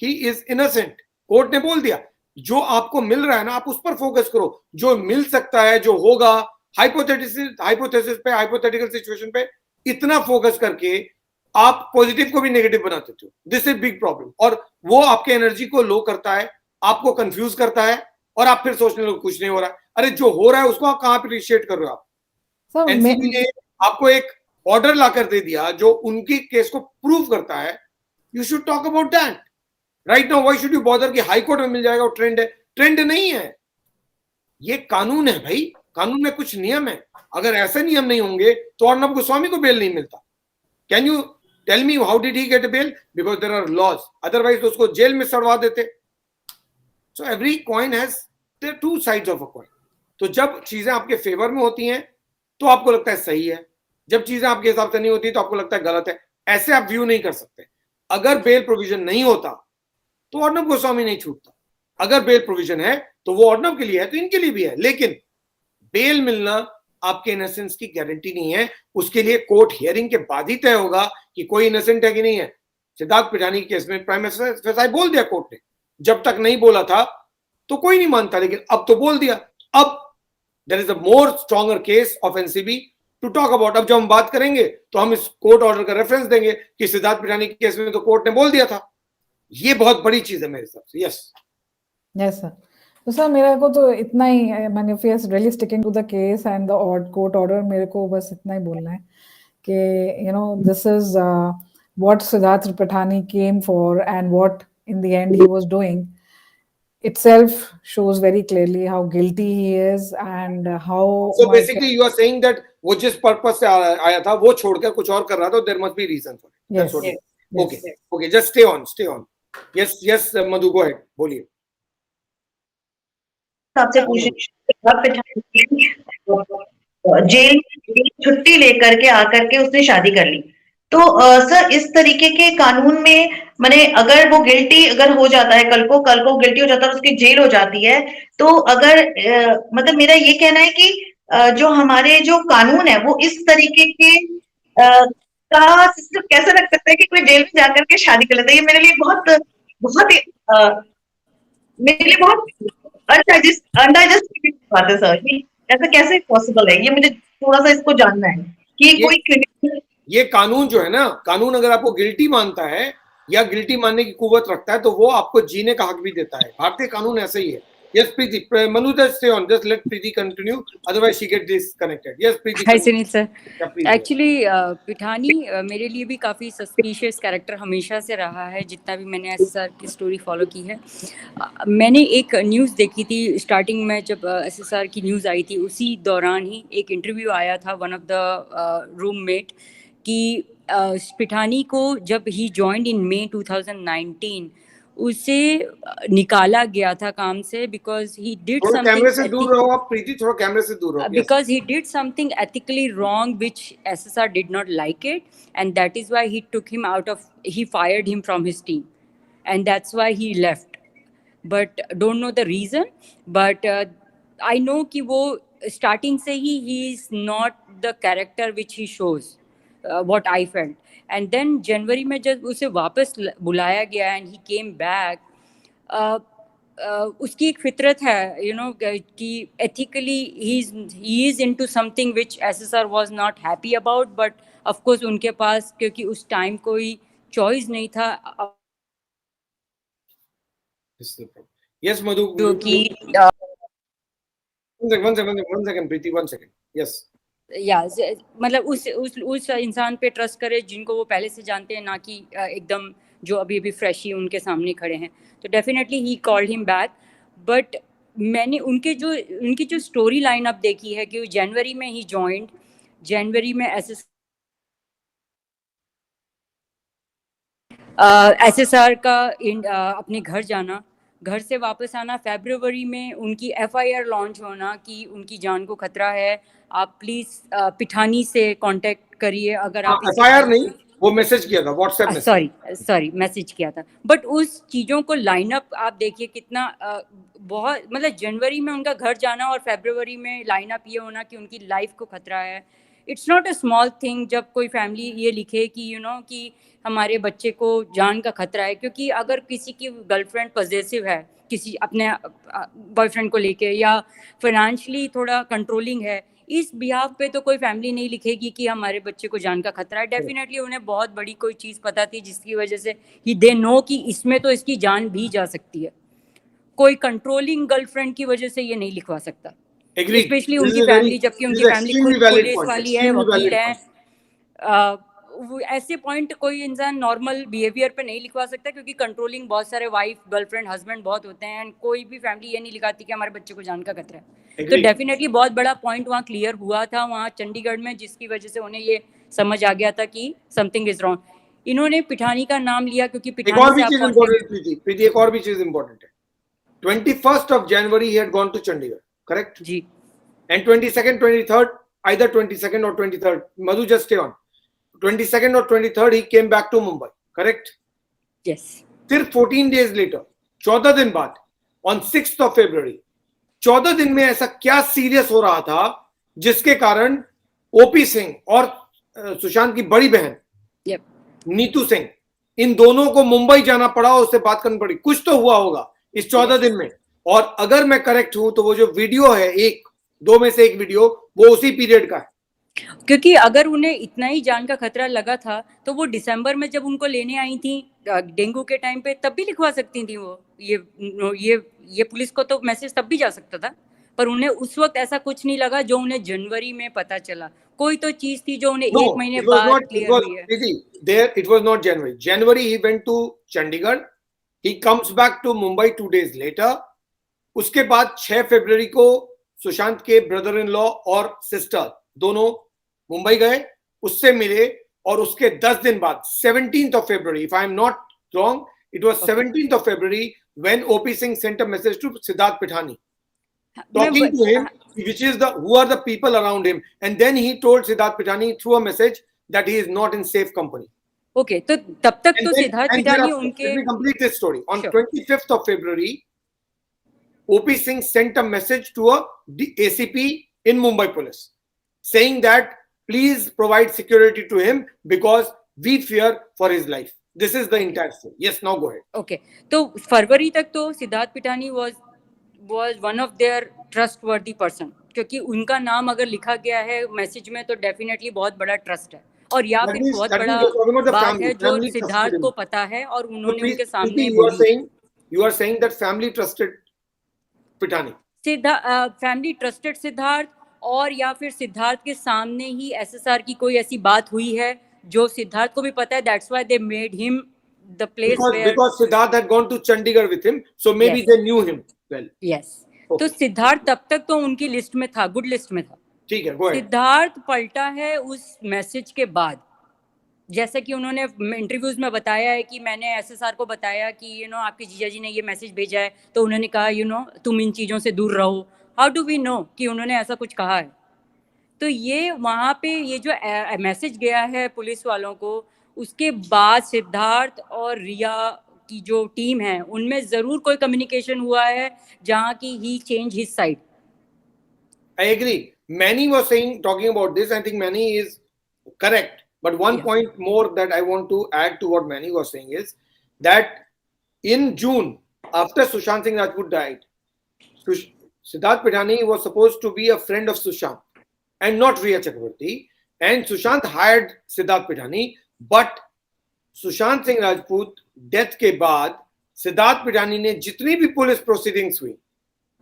Speaker 1: he is innocent. Court ने बोल दिया जो आपको मिल रहा है ना आप उस पर फोकस करो. जो मिल सकता है, जो होगा, हाइपोथेसिस पे, हाइपोथेटिकल सिचुएशन पे इतना फोकस करके आप पॉजिटिव को भी नेगेटिव बना देते हो. This is big problem. और वो आपके एनर्जी को लो करता है, आपको कंफ्यूज करता है, और आप फिर सोचने लगो कुछ नहीं हो रहा है. अरे जो हो रहा है उसको आप कहां अप्रिशिएट कर रहे हो आप.
Speaker 2: So,
Speaker 1: एनसीबी ने आपको एक ऑर्डर लाकर दे दिया जो उनकी केस को प्रूव करता है. You should talk about that right now. Why should you bother कि हाई कोर्ट में मिल जाएगा. ट्रेंड है. ट्रेंड नहीं है, ये कानून है भाई. कानून में कुछ नियम है. अगर ऐसे नियम नहीं होंगे तो अर्नब गोस्वामी को बेल नहीं मिलता. Can you tell me how did he get bail? Because there are laws. Otherwise तो उसको जेल में सड़वा देते. So every coin has their two sides of a coin. तो जब चीजें आपके फेवर में होती हैं तो आपको लगता है सही है, जब चीजें आपके हिसाब से नहीं होती तो आपको लगता है गलत है. ऐसे आप व्यू नहीं कर सकते. अगर बेल प्रोविजन नहीं होता तो अर्नब गोस्वामी नहीं छूटता. अगर बेल प्रोविजन है तो वो अर्नब के लिए है तो इनके लिए भी है. लेकिन बेल मिलना आपके इनोसेंस की गारंटी नहीं है. उसके लिए कोर्ट हियरिंग के बाद ही तय होगा कि कोई इनोसेंट है कि नहीं है. सिद्धार्थ पिठानी के केस में प्राइमा फेसाई बोल दिया कोर्ट ने. जब तक नहीं बोला था तो कोई नहीं मानता, लेकिन अब तो बोल दिया. अब there is a more stronger case of NCB to talk about. अब जब हम बात करेंगे तो हम इस कोर्ट ऑर्डर का रेफरेंस देंगे कि सिद्धार्थ पिठानी के केस में तो कोर्ट ने बोल दिया था. ये बहुत बड़ी चीज है मेरे हिसाब से.
Speaker 2: Yes sir. तो सर मेरे को तो इतना ही, मैंने फिर really sticking to the case and the court order, मेरे को बस इतना ही बोलना है कि you know this is what Siddharth Pithani came for and what in the end he was doing itself shows very clearly how guilty he is and how.
Speaker 1: So basically you are saying that वो जिस पर्पस से आया था वो छोड़कर कुछ और कर रहा था. there must be reason for it.
Speaker 2: Yes.
Speaker 1: That's what it is. Okay, just stay on. Yes, Madhu, go ahead. बोलिए.
Speaker 3: आपसे जेल छुट्टी लेकर के आकर के उसने शादी कर ली. तो सर इस तरीके के कानून में माने अगर वो गिल्टी अगर हो जाता है, कल को गिल्टी हो जाता है, उसकी जेल हो जाती है, तो अगर मतलब मेरा ये कहना है कि जो हमारे जो कानून है वो इस तरीके के का सिस्टम कैसे रख सकते हैं कि कोई जेल में जाकर के शादी कर लेता है. ये मेरे लिए बहुत मेरे लिए बहुत अनडाइजेस्ट बात है सर. ऐसा कैसे पॉसिबल है? ये मुझे थोड़ा सा इसको जानना है कि कोई क्रिमिनल,
Speaker 1: ये कानून जो है ना, कानून अगर आपको गिल्टी मानता है या गिल्टी मानने की कुव्वत रखता है तो वो आपको जीने का हक भी देता है. भारतीय कानून ऐसे ही है. Yes, Preeti. Manu, just stay on. Just let Preeti continue. Otherwise, she gets disconnected. Yes, Preeti.
Speaker 4: Hi, Sunil sir.
Speaker 1: Yeah, please.
Speaker 4: Actually, Pithani मेरे लिए भी काफ़ी सस्पिशियस कैरेक्टर हमेशा से रहा है, जितना भी मैंने एसएसआर की स्टोरी फॉलो की है. मैंने एक न्यूज़ देखी थी स्टार्टिंग में, जब एसएसआर की न्यूज़ आई थी उसी दौरान ही एक इंटरव्यू आया था वन ऑफ द रूममेट कि पिठानी को जब ही जॉइंड इन May 2019 उसे निकाला गया था काम से बिकॉज ही डिड
Speaker 1: थोड़ा कैमरे से दूर
Speaker 4: समथिंग
Speaker 1: रहो आप प्रीति, थोड़ा कैमरे से दूर रहो. Yes.
Speaker 4: because he did something ethically wrong which SSR did not like it, and that is why he took him out of, he fired him from his team, and that's why he left. But don't know the reason, but I know कि वो starting से ही he is not the character which he shows, what I felt. And then January में जब उसे वापस बुलाया गया and he came back, उसकी एक फितरत है कि ethically he is into something which SSR was not happy about, but of course उनके पास क्योंकि उस टाइम कोई चॉइस नहीं था.
Speaker 1: Yes, Madhu.
Speaker 4: जो कि
Speaker 1: one second, Preeti, 1 second. Yes.
Speaker 4: मतलब उस इंसान पे ट्रस्ट करे जिनको वो पहले से जानते हैं, ना कि एकदम जो अभी अभी फ्रेश ही उनके सामने खड़े हैं. तो definitely he called him back. But मैंने उनकी जो स्टोरी लाइन अप देखी है कि जनवरी में ही जॉइंड, जनवरी में एसएसआर का अपने घर जाना, घर से वापस आना, फरवरी में उनकी एफआईआर लॉन्च होना कि उनकी जान को खतरा है, आप प्लीज पिठानी से कांटेक्ट करिए अगर आप
Speaker 1: एफआईआर नहीं, वो मैसेज किया था व्हाट्सएप में.
Speaker 4: सॉरी मैसेज किया था. बट उस चीज़ों को लाइनअप आप देखिए कितना बहुत, मतलब जनवरी में उनका घर जाना और फरवरी में लाइनअप ये होना कि उनकी लाइफ को खतरा है. It's not a small thing जब कोई फैमिली ये लिखे कि कि हमारे बच्चे को जान का खतरा है. क्योंकि अगर किसी की गर्लफ्रेंड पॉजेसिव है किसी अपने बॉयफ्रेंड को लेके, या फाइनेंशियली थोड़ा कंट्रोलिंग है, इस बिहाफ पे तो कोई फैमिली नहीं लिखेगी कि हमारे बच्चे को जान का खतरा है. डेफिनेटली उन्हें बहुत बड़ी कोई चीज़ पता थी जिसकी वजह से ही दे नो कि इसमें तो इसकी जान भी जा सकती है. कोई कंट्रोलिंग गर्लफ्रेंड की वजह से ये नहीं लिखवा सकता, स्पेशली उनकी फैमिली, जबकि उनकी फैमिली खुद पुलिस वाली है, वकील है. ऐसे पॉइंट कोई इंसान नॉर्मल बिहेवियर पे नहीं लिखवा सकता, क्योंकि कंट्रोलिंग बहुत सारे वाइफ, गर्लफ्रेंड, हस्बैंड बहुत होते हैं, एंड कोई भी फैमिली ये नहीं लिखाती कि हमारे बच्चे को जान का खतरा है. तो डेफिनेटली बहुत बड़ा पॉइंट वहाँ क्लियर हुआ था वहाँ चंडीगढ़ में, जिसकी वजह से उन्हें ये समझ आ गया था कि समथिंग इज रॉन्ग. इन्होंने पिठानी का नाम लिया क्योंकि पिठानी
Speaker 1: एक और भी चीज इंपॉर्टेंट है. 21st of January he had gone to Chandigarh, correct?
Speaker 4: Ji.
Speaker 1: And 22nd, 23rd, either 22nd or 23rd, Madhu, just stay on. 22nd or 23rd he came back to Mumbai, correct?
Speaker 4: Yes.
Speaker 1: फिर 14 days later, 14 दिन बाद, on 6th of February, 14 दिन में ऐसा क्या सीरियस हो रहा था जिसके कारण ओपी सिंह और सुशांत की बड़ी बहन नीतू सिंह, इन दोनों को मुंबई जाना पड़ा और उससे बात करनी पड़ी. कुछ तो हुआ होगा इस 14 दिन में. और अगर मैं करेक्ट हूं तो वो जो वीडियो है, दो में से एक वीडियो, वो उसी पीरियड का है.
Speaker 4: क्योंकि अगर उन्हें इतना ही जान का खतरा लगा था तो वो दिसंबर में जब उनको लेने आई थी डेंगू के टाइम पे, तब भी लिखवा सकती थी वो. ये पुलिस को तो मैसेज तब भी जा सकता था, पर उन्हें उस वक्त ऐसा कुछ नहीं लगा जो उन्हें जनवरी में पता चला. कोई तो चीज थी जो उन्हें एक महीने बाद क्लियर हुई है.
Speaker 1: There it was not January. January he went to Chandigarh. He comes back to Mumbai 2 days later. उसके बाद 6 फरवरी को सुशांत के ब्रदर इन लॉ और सिस्टर दोनों मुंबई गए, उससे मिले, और उसके 10 दिन बाद 17th of February, if I am not wrong, it was 17th of February when OP Singh sent a message to Siddharth Pithani, talking to him, which is who are the people around him, and then he told Siddharth Pithani through a message that he is not in safe company.
Speaker 4: Okay, तो तब तक तो सिद्धार्थ पिठानी उनके.
Speaker 1: Let me complete this story. On 25th of February, OP Singh sent a message to a ACP in Mumbai Police saying that please provide security to him because we fear for his life. This is the entire story. Yes, now go ahead.
Speaker 4: Okay, तो फरवरी तक तो Siddharth Pithani was one of their trustworthy person, क्योंकि उनका नाम अगर लिखा गया है मैसेज में तो डेफिनेटली बहुत बड़ा ट्रस्ट है, और या फिर बहुत बड़ा बात है जो सिद्धार्थ को पता है और उन्होंने उनके सामने बोली.
Speaker 1: You are saying that family trusted Pithani.
Speaker 4: Family trusted Siddharth, और या फिर सिद्धार्थ के सामने ही एसएसआर की कोई ऐसी बात हुई है जो सिद्धार्थ को भी पता है. That's why they made him the place
Speaker 1: because Siddharth had gone to Chandigarh with him, so maybe they knew him well.
Speaker 4: Yes. तो सिद्धार्थ तब तक तो उनकी लिस्ट में था, गुड लिस्ट में था.
Speaker 1: ठीक है, go ahead.
Speaker 4: सिद्धार्थ पलटा है उस मैसेज के बाद, जैसा कि उन्होंने इंटरव्यूज में बताया है कि मैंने एसएसआर को बताया कि आपके जीजा जी ने ये मैसेज भेजा है, तो उन्होंने कहा तुम इन चीज़ों से दूर रहो। हाउ डू वी नो कि उन्होंने ऐसा कुछ कहा है? तो ये वहाँ पे ये जो मैसेज गया है पुलिस वालों को, उसके बाद सिद्धार्थ और रिया की जो टीम है उनमें जरूर कोई कम्युनिकेशन हुआ है जहाँ की he change his side.
Speaker 1: I agree. Manny was saying, talking about this, I think Manny is correct. But one
Speaker 4: Yeah.
Speaker 1: point more that I want to add to what Manny was saying is that in June, after Sushant Singh Rajput died, Siddharth Pidhani was supposed to be a friend of Sushant and not Riya Chakraborty. And Sushant hired Siddharth Pidhani. But Sushant Singh Rajput death के बाद सिद्धार्थ पिठानी ने जितनी भी पुलिस प्रोसीडिंग्स हुई,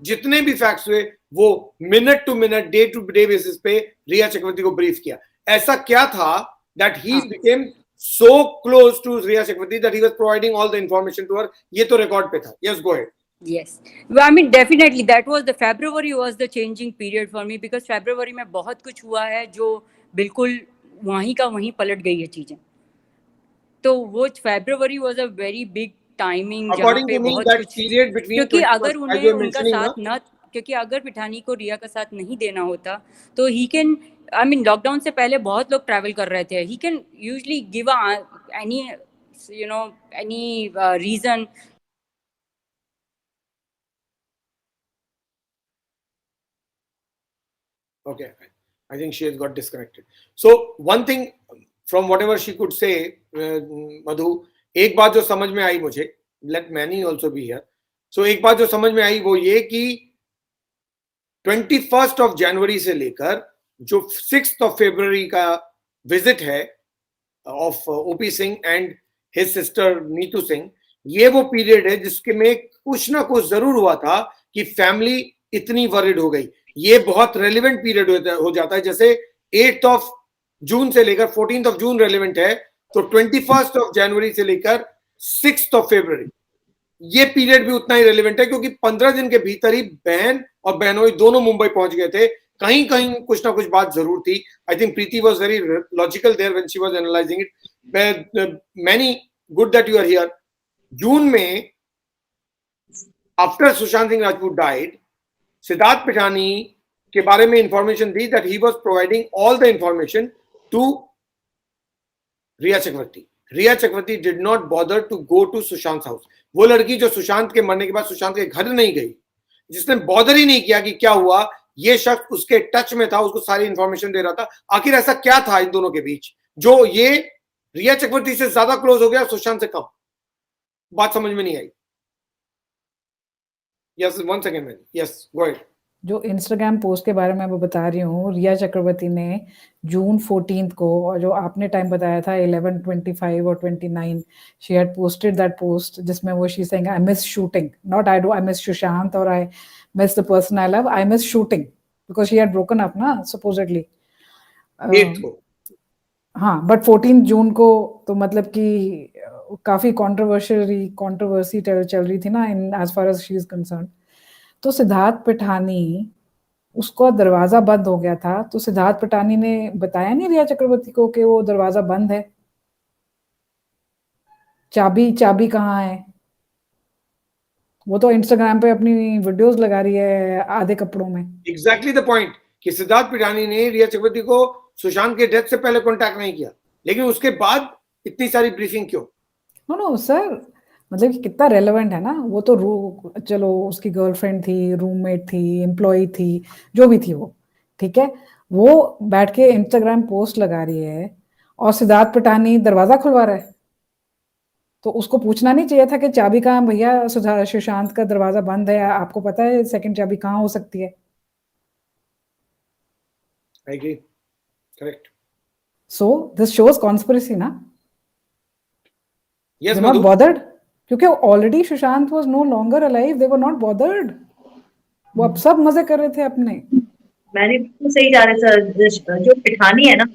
Speaker 1: जितने भी फैक्ट्स हुए, वो minute to minute, day to day basis पे रिया चक्रवर्ती को ब्रीफ किया. ऐसा क्या था that he became so close to Riya Chakraborty that he was providing all the information to her? ये तो रिकॉर्ड पे था. Yes, go ahead.
Speaker 4: Yes, well, I mean definitely that was the February was the changing period for me because February में बहुत कुछ हुआ है जो बिल्कुल वहीं का वहीं पलट गई है चीजें. तो वो February was a very big timing जहाँ
Speaker 1: According
Speaker 4: पे
Speaker 1: to me,
Speaker 4: बहुत
Speaker 1: that
Speaker 4: कुछ,
Speaker 1: period between
Speaker 4: क्योंकि
Speaker 1: 21st,
Speaker 4: अगर
Speaker 1: as
Speaker 4: उन्हें
Speaker 1: you were
Speaker 4: उनका
Speaker 1: mentioning,
Speaker 4: साथ न, क्योंकि अगर पिठानी को रिया का साथ नहीं देना होता तो he can, I mean lockdown से पहले बहुत लोग ट्रैवल कर रहे थे, he can usually give any any reason.
Speaker 1: Okay, I think she has got disconnected. So one thing from whatever she could say, Madhu, एक बात जो समझ में आई मुझे, let Manny also be here. So एक बात जो समझ में आई वो ये कि 21st of January से लेकर जो 6th of February का विजिट है of OP Singh and his sister Neetu Singh, ये वो पीरियड है जिसके में कुछ ना कुछ जरूर हुआ था कि फैमिली इतनी वरिड हो गई. ये बहुत रेलिवेंट पीरियड हो जाता है. जैसे 8th of June से लेकर 14th of June रेलिवेंट है, तो 21st of January से लेकर 6th of February ये पीरियड भी उतना ही रेलिवेंट है, क्योंकि 15 दिन के भीतर ही बहन और बहनोई दोनों मुंबई पहुंच गए थे. कहीं कहीं कुछ ना कुछ बात जरूर थी. I think Preeti was very logical there when she was analysing it. Manny good that you are here. June में आफ्टर सुशांत सिंह राजपूत डाइड, सिद्धार्थ पिठानी के बारे में इंफॉर्मेशन दी that he was providing all the information to Rhea Chakraborty. Rhea Chakraborty did not bother to go to Sushant house. वो लड़की जो सुशांत के मरने के बाद सुशांत के घर नहीं गई, जिसने बॉदर ही नहीं किया कि क्या हुआ, ये शख्स उसके टच में था, उसको सारी इंफॉर्मेशन दे रहा था. आखिर ऐसा क्या था इन दोनों के बीच जो ये रिया चक्रवर्ती से ज्यादा क्लोज हो गया, सुशांत से कम? बात समझ में नहीं आई. Yes, one second man. Yes, go ahead.
Speaker 2: जो इंस्टाग्राम पोस्ट के बारे में मैं बता रही हूँ, रिया चक्रवर्ती ने जून 14 को, और जो आपने टाइम बताया था 11:25 और 29, she had posted that post जिसमें वो she saying I miss shooting, not I miss Sushant और I miss the person I love, I miss shooting, because she had broken up ना सपोजेडली. हाँ, बट 14 जून को तो मतलब कि काफी कंट्रोवर्सी चल रही थी ना in as far as she is concerned. तो सिद्धार्थ पिठानी, उसका दरवाजा बंद हो गया था, तो सिद्धार्थ पिठानी ने बताया नहीं रिया चक्रवर्ती को कि वो दरवाजा बंद है, चाबी कहाँ है. वो तो इंस्टाग्राम पे अपनी वीडियोस लगा रही है आधे कपड़ों में.
Speaker 1: एग्जैक्टली द पॉइंट कि सिद्धार्थ पिठानी ने रिया चक्रवर्ती को सुशांत के डेथ से पहले कांटेक्ट नहीं किया, लेकिन उसके बाद इतनी सारी ब्रीफिंग क्यों?
Speaker 2: नो सर, मतलब कि कितना रेलेवेंट है ना. वो तो चलो उसकी गर्लफ्रेंड थी, रूममेट थी, एम्प्लॉय थी, जो भी थी वो, ठीक है. वो बैठ के इंस्टाग्राम पोस्ट लगा रही है और सिद्धार्थ पिठानी दरवाजा खुलवा रहा है, तो उसको पूछना नहीं चाहिए था कि चाबी कहाँ भैया, सुशांत का दरवाजा बंद है, आपको पता है सेकंड चाबी कहाँ हो सकती है?
Speaker 1: I agree. Correct.
Speaker 2: So this shows conspiracy ना.
Speaker 1: Yes,
Speaker 2: They're not
Speaker 1: Madhu.
Speaker 2: bothered, क्योंकि already Sushant was no longer alive, they were not bothered. वो अब सब मजे कर रहे थे अपने.
Speaker 3: मैंने बिल्कुल सही जा रहे सर. जो पिठानी है ना,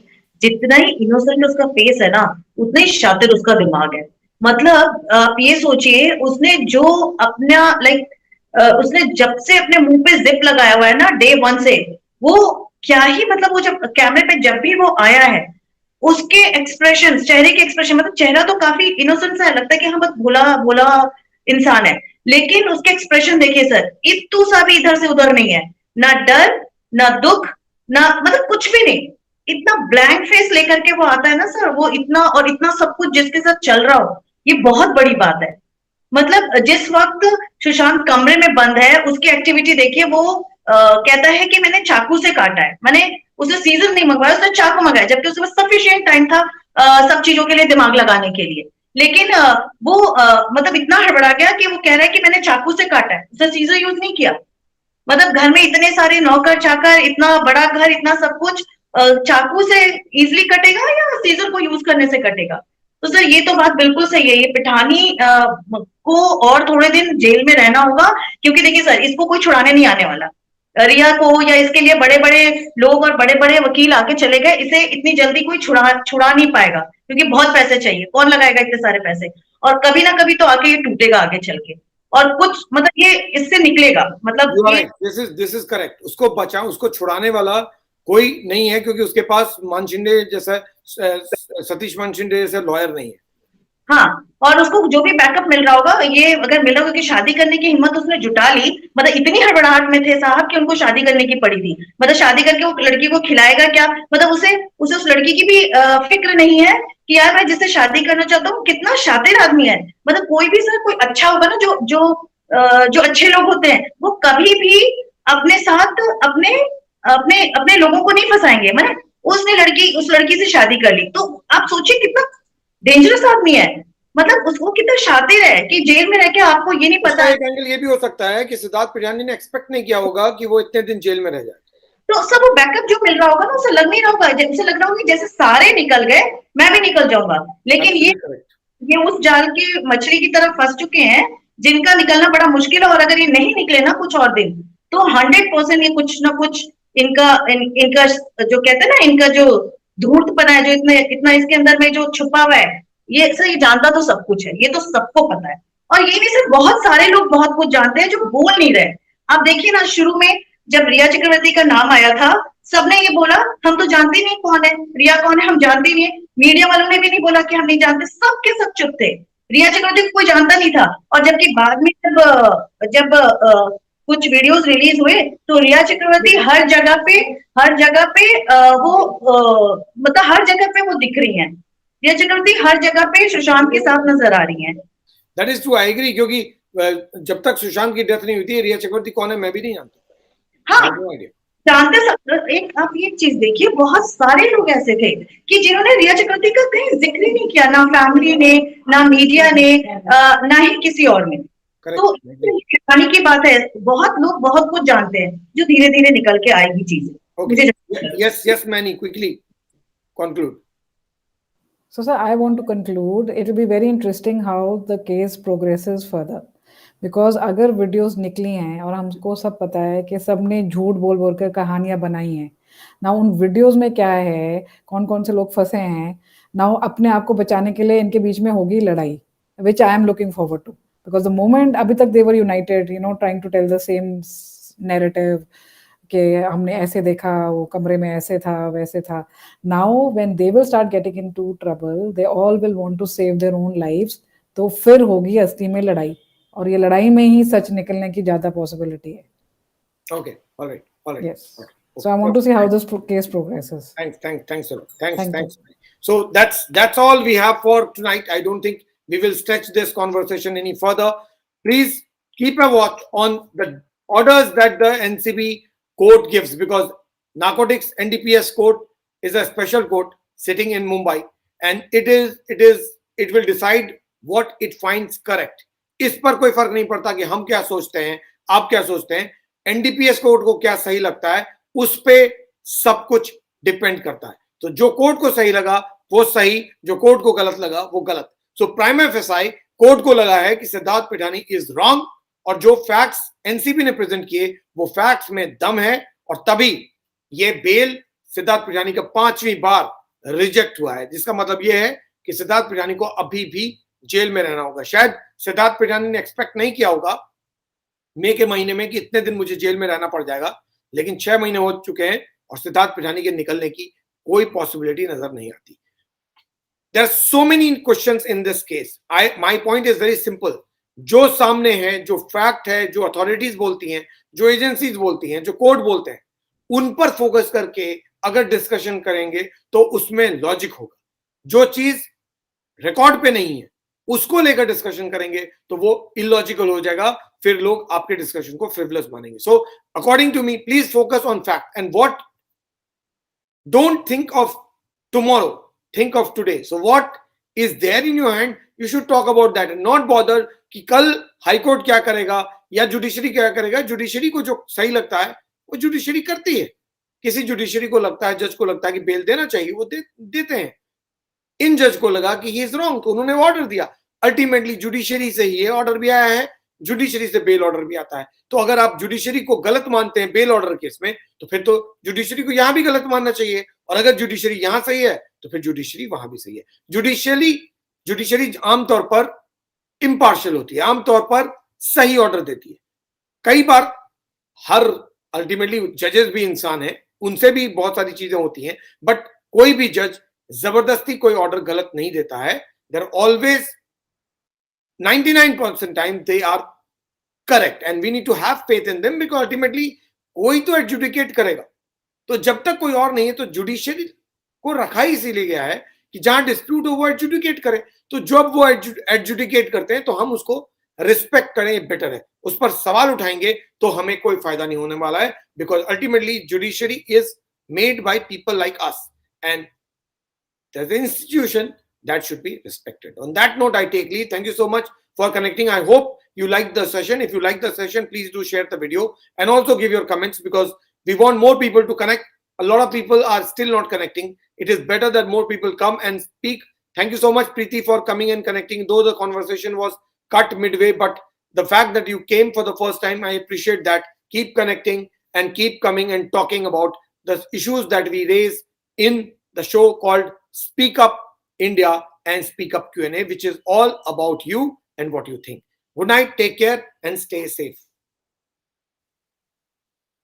Speaker 3: जितना ही इनोसेंट उसका फेस है ना, उतना ही शातिर उसका दिमाग है. मतलब आप ये सोचिए, उसने जो अपना उसने जब से अपने मुंह पे जिप लगाया हुआ है ना डे 1 से, वो क्या ही मतलब वो जब कैमरे पे जब भी वो आया है, उसके एक्सप्रेशन, चेहरे के एक्सप्रेशन, मतलब चेहरा तो काफी इनोसेंट सा है, लगता है कि हाँ बस भोला भोला इंसान है, लेकिन उसके एक्सप्रेशन देखिए सर, इतू सा भी इधर से उधर नहीं है, ना डर ना दुख ना मतलब कुछ भी नहीं, इतना ब्लैंक फेस लेकर के वो आता है ना सर, वो इतना और इतना सब कुछ जिसके साथ चल रहा हो, ये बहुत बड़ी बात है। मतलब जिस वक्त सुशांत कमरे में बंद है, उसकी एक्टिविटी देखिए, वो कहता है कि मैंने चाकू से काटा है, मैंने उसे सीजर नहीं मंगवाया, उसने चाकू मंगाया, जबकि उसके पास सफिशिएंट टाइम था सब चीजों के लिए दिमाग लगाने के लिए, लेकिन वो मतलब इतना हड़बड़ा गया कि वो कह रहा है कि मैंने चाकू से काटा है, उसने सीजर यूज नहीं किया। मतलब घर में इतने सारे नौकर चाकर, इतना बड़ा घर, इतना सब कुछ, चाकू से इजिली कटेगा या सीजर को यूज करने से कटेगा? तो सर ये तो बात बिल्कुल सही है, ये पिठानी को और थोड़े दिन जेल में रहना होगा, क्योंकि देखिए सर, इसको कोई छुड़ाने नहीं आने वाला, रिया को, या इसके लिए बड़े बड़े लोग और बड़े बड़े वकील आके चले गए, इसे इतनी जल्दी कोई छुड़ा नहीं पाएगा, क्योंकि बहुत पैसे चाहिए, कौन लगाएगा इतने सारे पैसे, और कभी ना कभी तो आके ये टूटेगा आगे चल के, और कुछ मतलब ये इससे निकलेगा, मतलब ये
Speaker 1: दिस इज करेक्ट। उसको बचाओ, उसको छुड़ाने वाला कोई नहीं है, क्योंकि उसके पास मानशिंदे जैसा, सतीश मानशिंदे जैसे लॉयर नहीं है।
Speaker 3: हाँ, और उसको जो भी बैकअप मिल रहा होगा, ये अगर मिल रहा होगा कि शादी करने की हिम्मत उसने जुटा ली, मतलब इतनी हड़बड़ाहट में थे साहब कि उनको शादी करने की पड़ी थी, मतलब शादी करके वो लड़की को खिलाएगा क्या, मतलब उसे उसे उस लड़की की भी फिक्र नहीं है कि यार मैं जिससे शादी करना चाहता हूँ कितना शातिर आदमी है। मतलब कोई भी सर, कोई अच्छा होगा ना, जो जो जो अच्छे लोग होते हैं, वो कभी भी अपने साथ अपने अपने अपने लोगों को नहीं फंसाएंगे। मतलब उसने उस लड़की से शादी कर ली, तो आप सोचिए कितना डेंजरस आदमी है, मतलब उसको कितना शातिर है कि जेल में रह के आपको ये नहीं
Speaker 1: उसका
Speaker 3: पता।
Speaker 1: एक एंगल ये भी हो सकता है कि सिद्धार्थ पिठानी ने एक्सपेक्ट नहीं किया होगा कि वो इतने दिन जेल में रह जाए,
Speaker 3: तो सब वो बैकअप जो मिल रहा होगा ना, उसे लग नहीं रहा होगा, उसे लग रहा होगा कि जैसे सारे निकल गए मैं भी निकल जाऊंगा, लेकिन ये उस जाल की मछली की तरफ फंस चुके हैं जिनका निकलना बड़ा मुश्किल है, और अगर ये नहीं निकले ना कुछ और दिन, तो 100% ये कुछ ना कुछ इनका जो कहते हैं ना, इनका जो धूर्तपना है, जो इतना इतना इसके अंदर में जो छुपा हुआ है, ये सर ये जानता तो सब कुछ है, ये तो सबको पता है, और ये भी सिर्फ बहुत सारे लोग बहुत कुछ जानते हैं जो बोल नहीं रहे। आप देखिए ना, शुरू में जब रिया चक्रवर्ती का नाम आया था, सबने ये बोला हम तो जानते नहीं कौन है, रिया कौन है हम जानते नहीं है, मीडिया वालों ने भी नहीं बोला कि हम नहीं जानते, सबके सब चुप थे, रिया चक्रवर्ती को कोई जानता नहीं था। और जबकि बाद में जब कुछ वीडियोस रिलीज हुए, तो रिया चक्रवर्ती हर जगह पे मतलब हर जगह पे वो दिख रही हैं, रिया चक्रवर्ती हर जगह पे सुशांत के साथ नजर आ रही हैं।
Speaker 1: That is true, I agree, क्योंकि जब तक सुशांत की डेथ नहीं हुई थी, रिया चक्रवर्ती कौन है मैं भी नहीं जानता।
Speaker 3: हाँ, जानते सब। एक आप ये चीज देखिए, बहुत सारे लोग ऐसे थे कि जिन्होंने रिया चक्रवर्ती का कहीं जिक्र ही नहीं किया, ना फैमिली ने, ना मीडिया ने, ना ही किसी और ने। तो हैरानी की बात है, बहुत लोग बहुत कुछ जानते हैं, जो धीरे धीरे निकल के आएगी चीजें।
Speaker 1: Yes many quickly conclude.
Speaker 2: So, sir, I want to conclude. It will be very interesting how the case progresses further. Because अगर वीडियोस निकली हैं और हमको सब पता है कि सबने झूठ बोल बोल कर कहानियां बनाई हैं ना, उन वीडियोस में क्या है, कौन कौन से लोग फंसे हैं ना, अपने आप को बचाने के लिए इनके बीच में होगी लड़ाई, which I am looking forward to, because the moment अभी तक they were united, you know, trying to tell the same narrative कि हमने ऐसे देखा, वो कमरे में ऐसे था वैसे था. Now when they will start getting into trouble, they all will want to save their own lives, तो फिर होगी असली में लड़ाई, और ये लड़ाई में ही सच निकलने की ज्यादा पॉसिबिलिटी है.
Speaker 1: Okay, all right.
Speaker 2: Yes. Okay. So I want to see how this case progresses.
Speaker 1: Thanks a lot. Thanks. So that's all we have for tonight. I don't think we will stretch this conversation any further. Please keep a watch on the orders that the NCB court gives, because narcotics NDPS court is a special court sitting in Mumbai, and it will decide what it finds correct. इस पर कोई फर्क नहीं पड़ता कि हम क्या सोचते हैं, आप क्या सोचते हैं, एनडीपीएस कोर्ट को क्या सही लगता है, उस पे सब कुछ डिपेंड करता है. तो जो कोर्ट को सही लगा वो सही, जो कोर्ट को गलत लगा वो गलत. सो प्राइमा फेसाई कोर्ट को लगा है कि सिद्धार्थ पिठानी इज रॉन्ग, और जो फैक्ट्स एनसीबी ने प्रेजेंट किए वो फैक्ट्स में दम है, और तभी ये बेल सिद्धार्थ पिठानी का 5वीं बार रिजेक्ट हुआ है, जिसका मतलब ये है कि सिद्धार्थ पिठानी को अभी भी जेल में रहना होगा. शायद सिद्धार्थ पिठानी ने एक्सपेक्ट नहीं किया होगा मई के महीने में कि इतने दिन मुझे जेल में रहना पड़ जाएगा, लेकिन 6 महीने हो चुके हैं और सिद्धार्थ पिठानी के निकलने की कोई पॉसिबिलिटी नजर नहीं आती. there are so many questions in this case. My point is very simple. जो सामने है, जो फैक्ट है, जो अथॉरिटीज बोलती हैं, जो एजेंसीज बोलती हैं, जो कोर्ट बोलते हैं, उन पर फोकस करके अगर डिस्कशन करेंगे तो उसमें लॉजिक होगा. जो चीज रिकॉर्ड पे नहीं है उसको लेकर डिस्कशन करेंगे तो वो इलॉजिकल हो जाएगा, फिर लोग आपके डिस्कशन को फ्रिवलस मानेंगे. So according to me, please focus on fact and what. Don't think of tomorrow, think of today. So what is there in your hand, you should talk about that and not bother कि कल हाई कोर्ट क्या करेगा या जुडिशरी क्या करेगा. जुडिशरी को जो सही लगता है वो जुडिशरी करती है. किसी जुडिशरी को लगता है, जज को लगता है कि बेल देना चाहिए, वो देते हैं. इन जज को लगा कि ही इज रॉन्ग तो उन्होंने ऑर्डर दिया. अल्टीमेटली जुडिशरी से ही ऑर्डर भी आया है, जुडिशरी से बेल ऑर्डर भी आता है. तो अगर आप जुडिशरी को गलत मानते हैं बेल ऑर्डर केस में, तो फिर तो जुडिशरी को यहां भी गलत मानना चाहिए. और अगर जुडिशरी यहां सही है तो फिर जुडिशरी वहां भी सही है. जुडिशरी आमतौर पर इम्पार्शियल होती है, आमतौर पर सही ऑर्डर देती है. कई बार अल्टीमेटली जजेस भी इंसान है, उनसे भी बहुत सारी चीजें होती हैं, बट कोई भी जज जबरदस्ती कोई ऑर्डर गलत नहीं देता है. There always 99% time they are correct and we need to have faith in them, because ultimately कोई तो एडजुडिकेट करेगा. तो जब तक कोई और नहीं है तो जुडिशरी को रखा ही इसीलिए गया है कि जहां डिस्प्यूट हो वो एडजुडिकेट करे. तो जब वो एडजुडिकेट करते हैं तो हम उसको रिस्पेक्ट करें, बेटर है. उस पर सवाल उठाएंगे तो हमें कोई फायदा नहीं होने वाला है, because ultimately judiciary is made by people like us and there's an institution that should be respected. On that note, I take leave. Thank you so much for connecting. I hope you liked the session. If you like the session, please do share the video and also give your comments, because we want more people to connect. A lot of people are still not connecting. It is better that more people come and speak. Thank you so much, Preeti, for coming and connecting. Though the conversation was cut midway, but the fact that you came for the first time, I appreciate that. Keep connecting and keep coming and talking about the issues that we raise in the show called Speak Up India and Speak Up Q&A, which is all about you and what you think. Good night, take care and stay safe.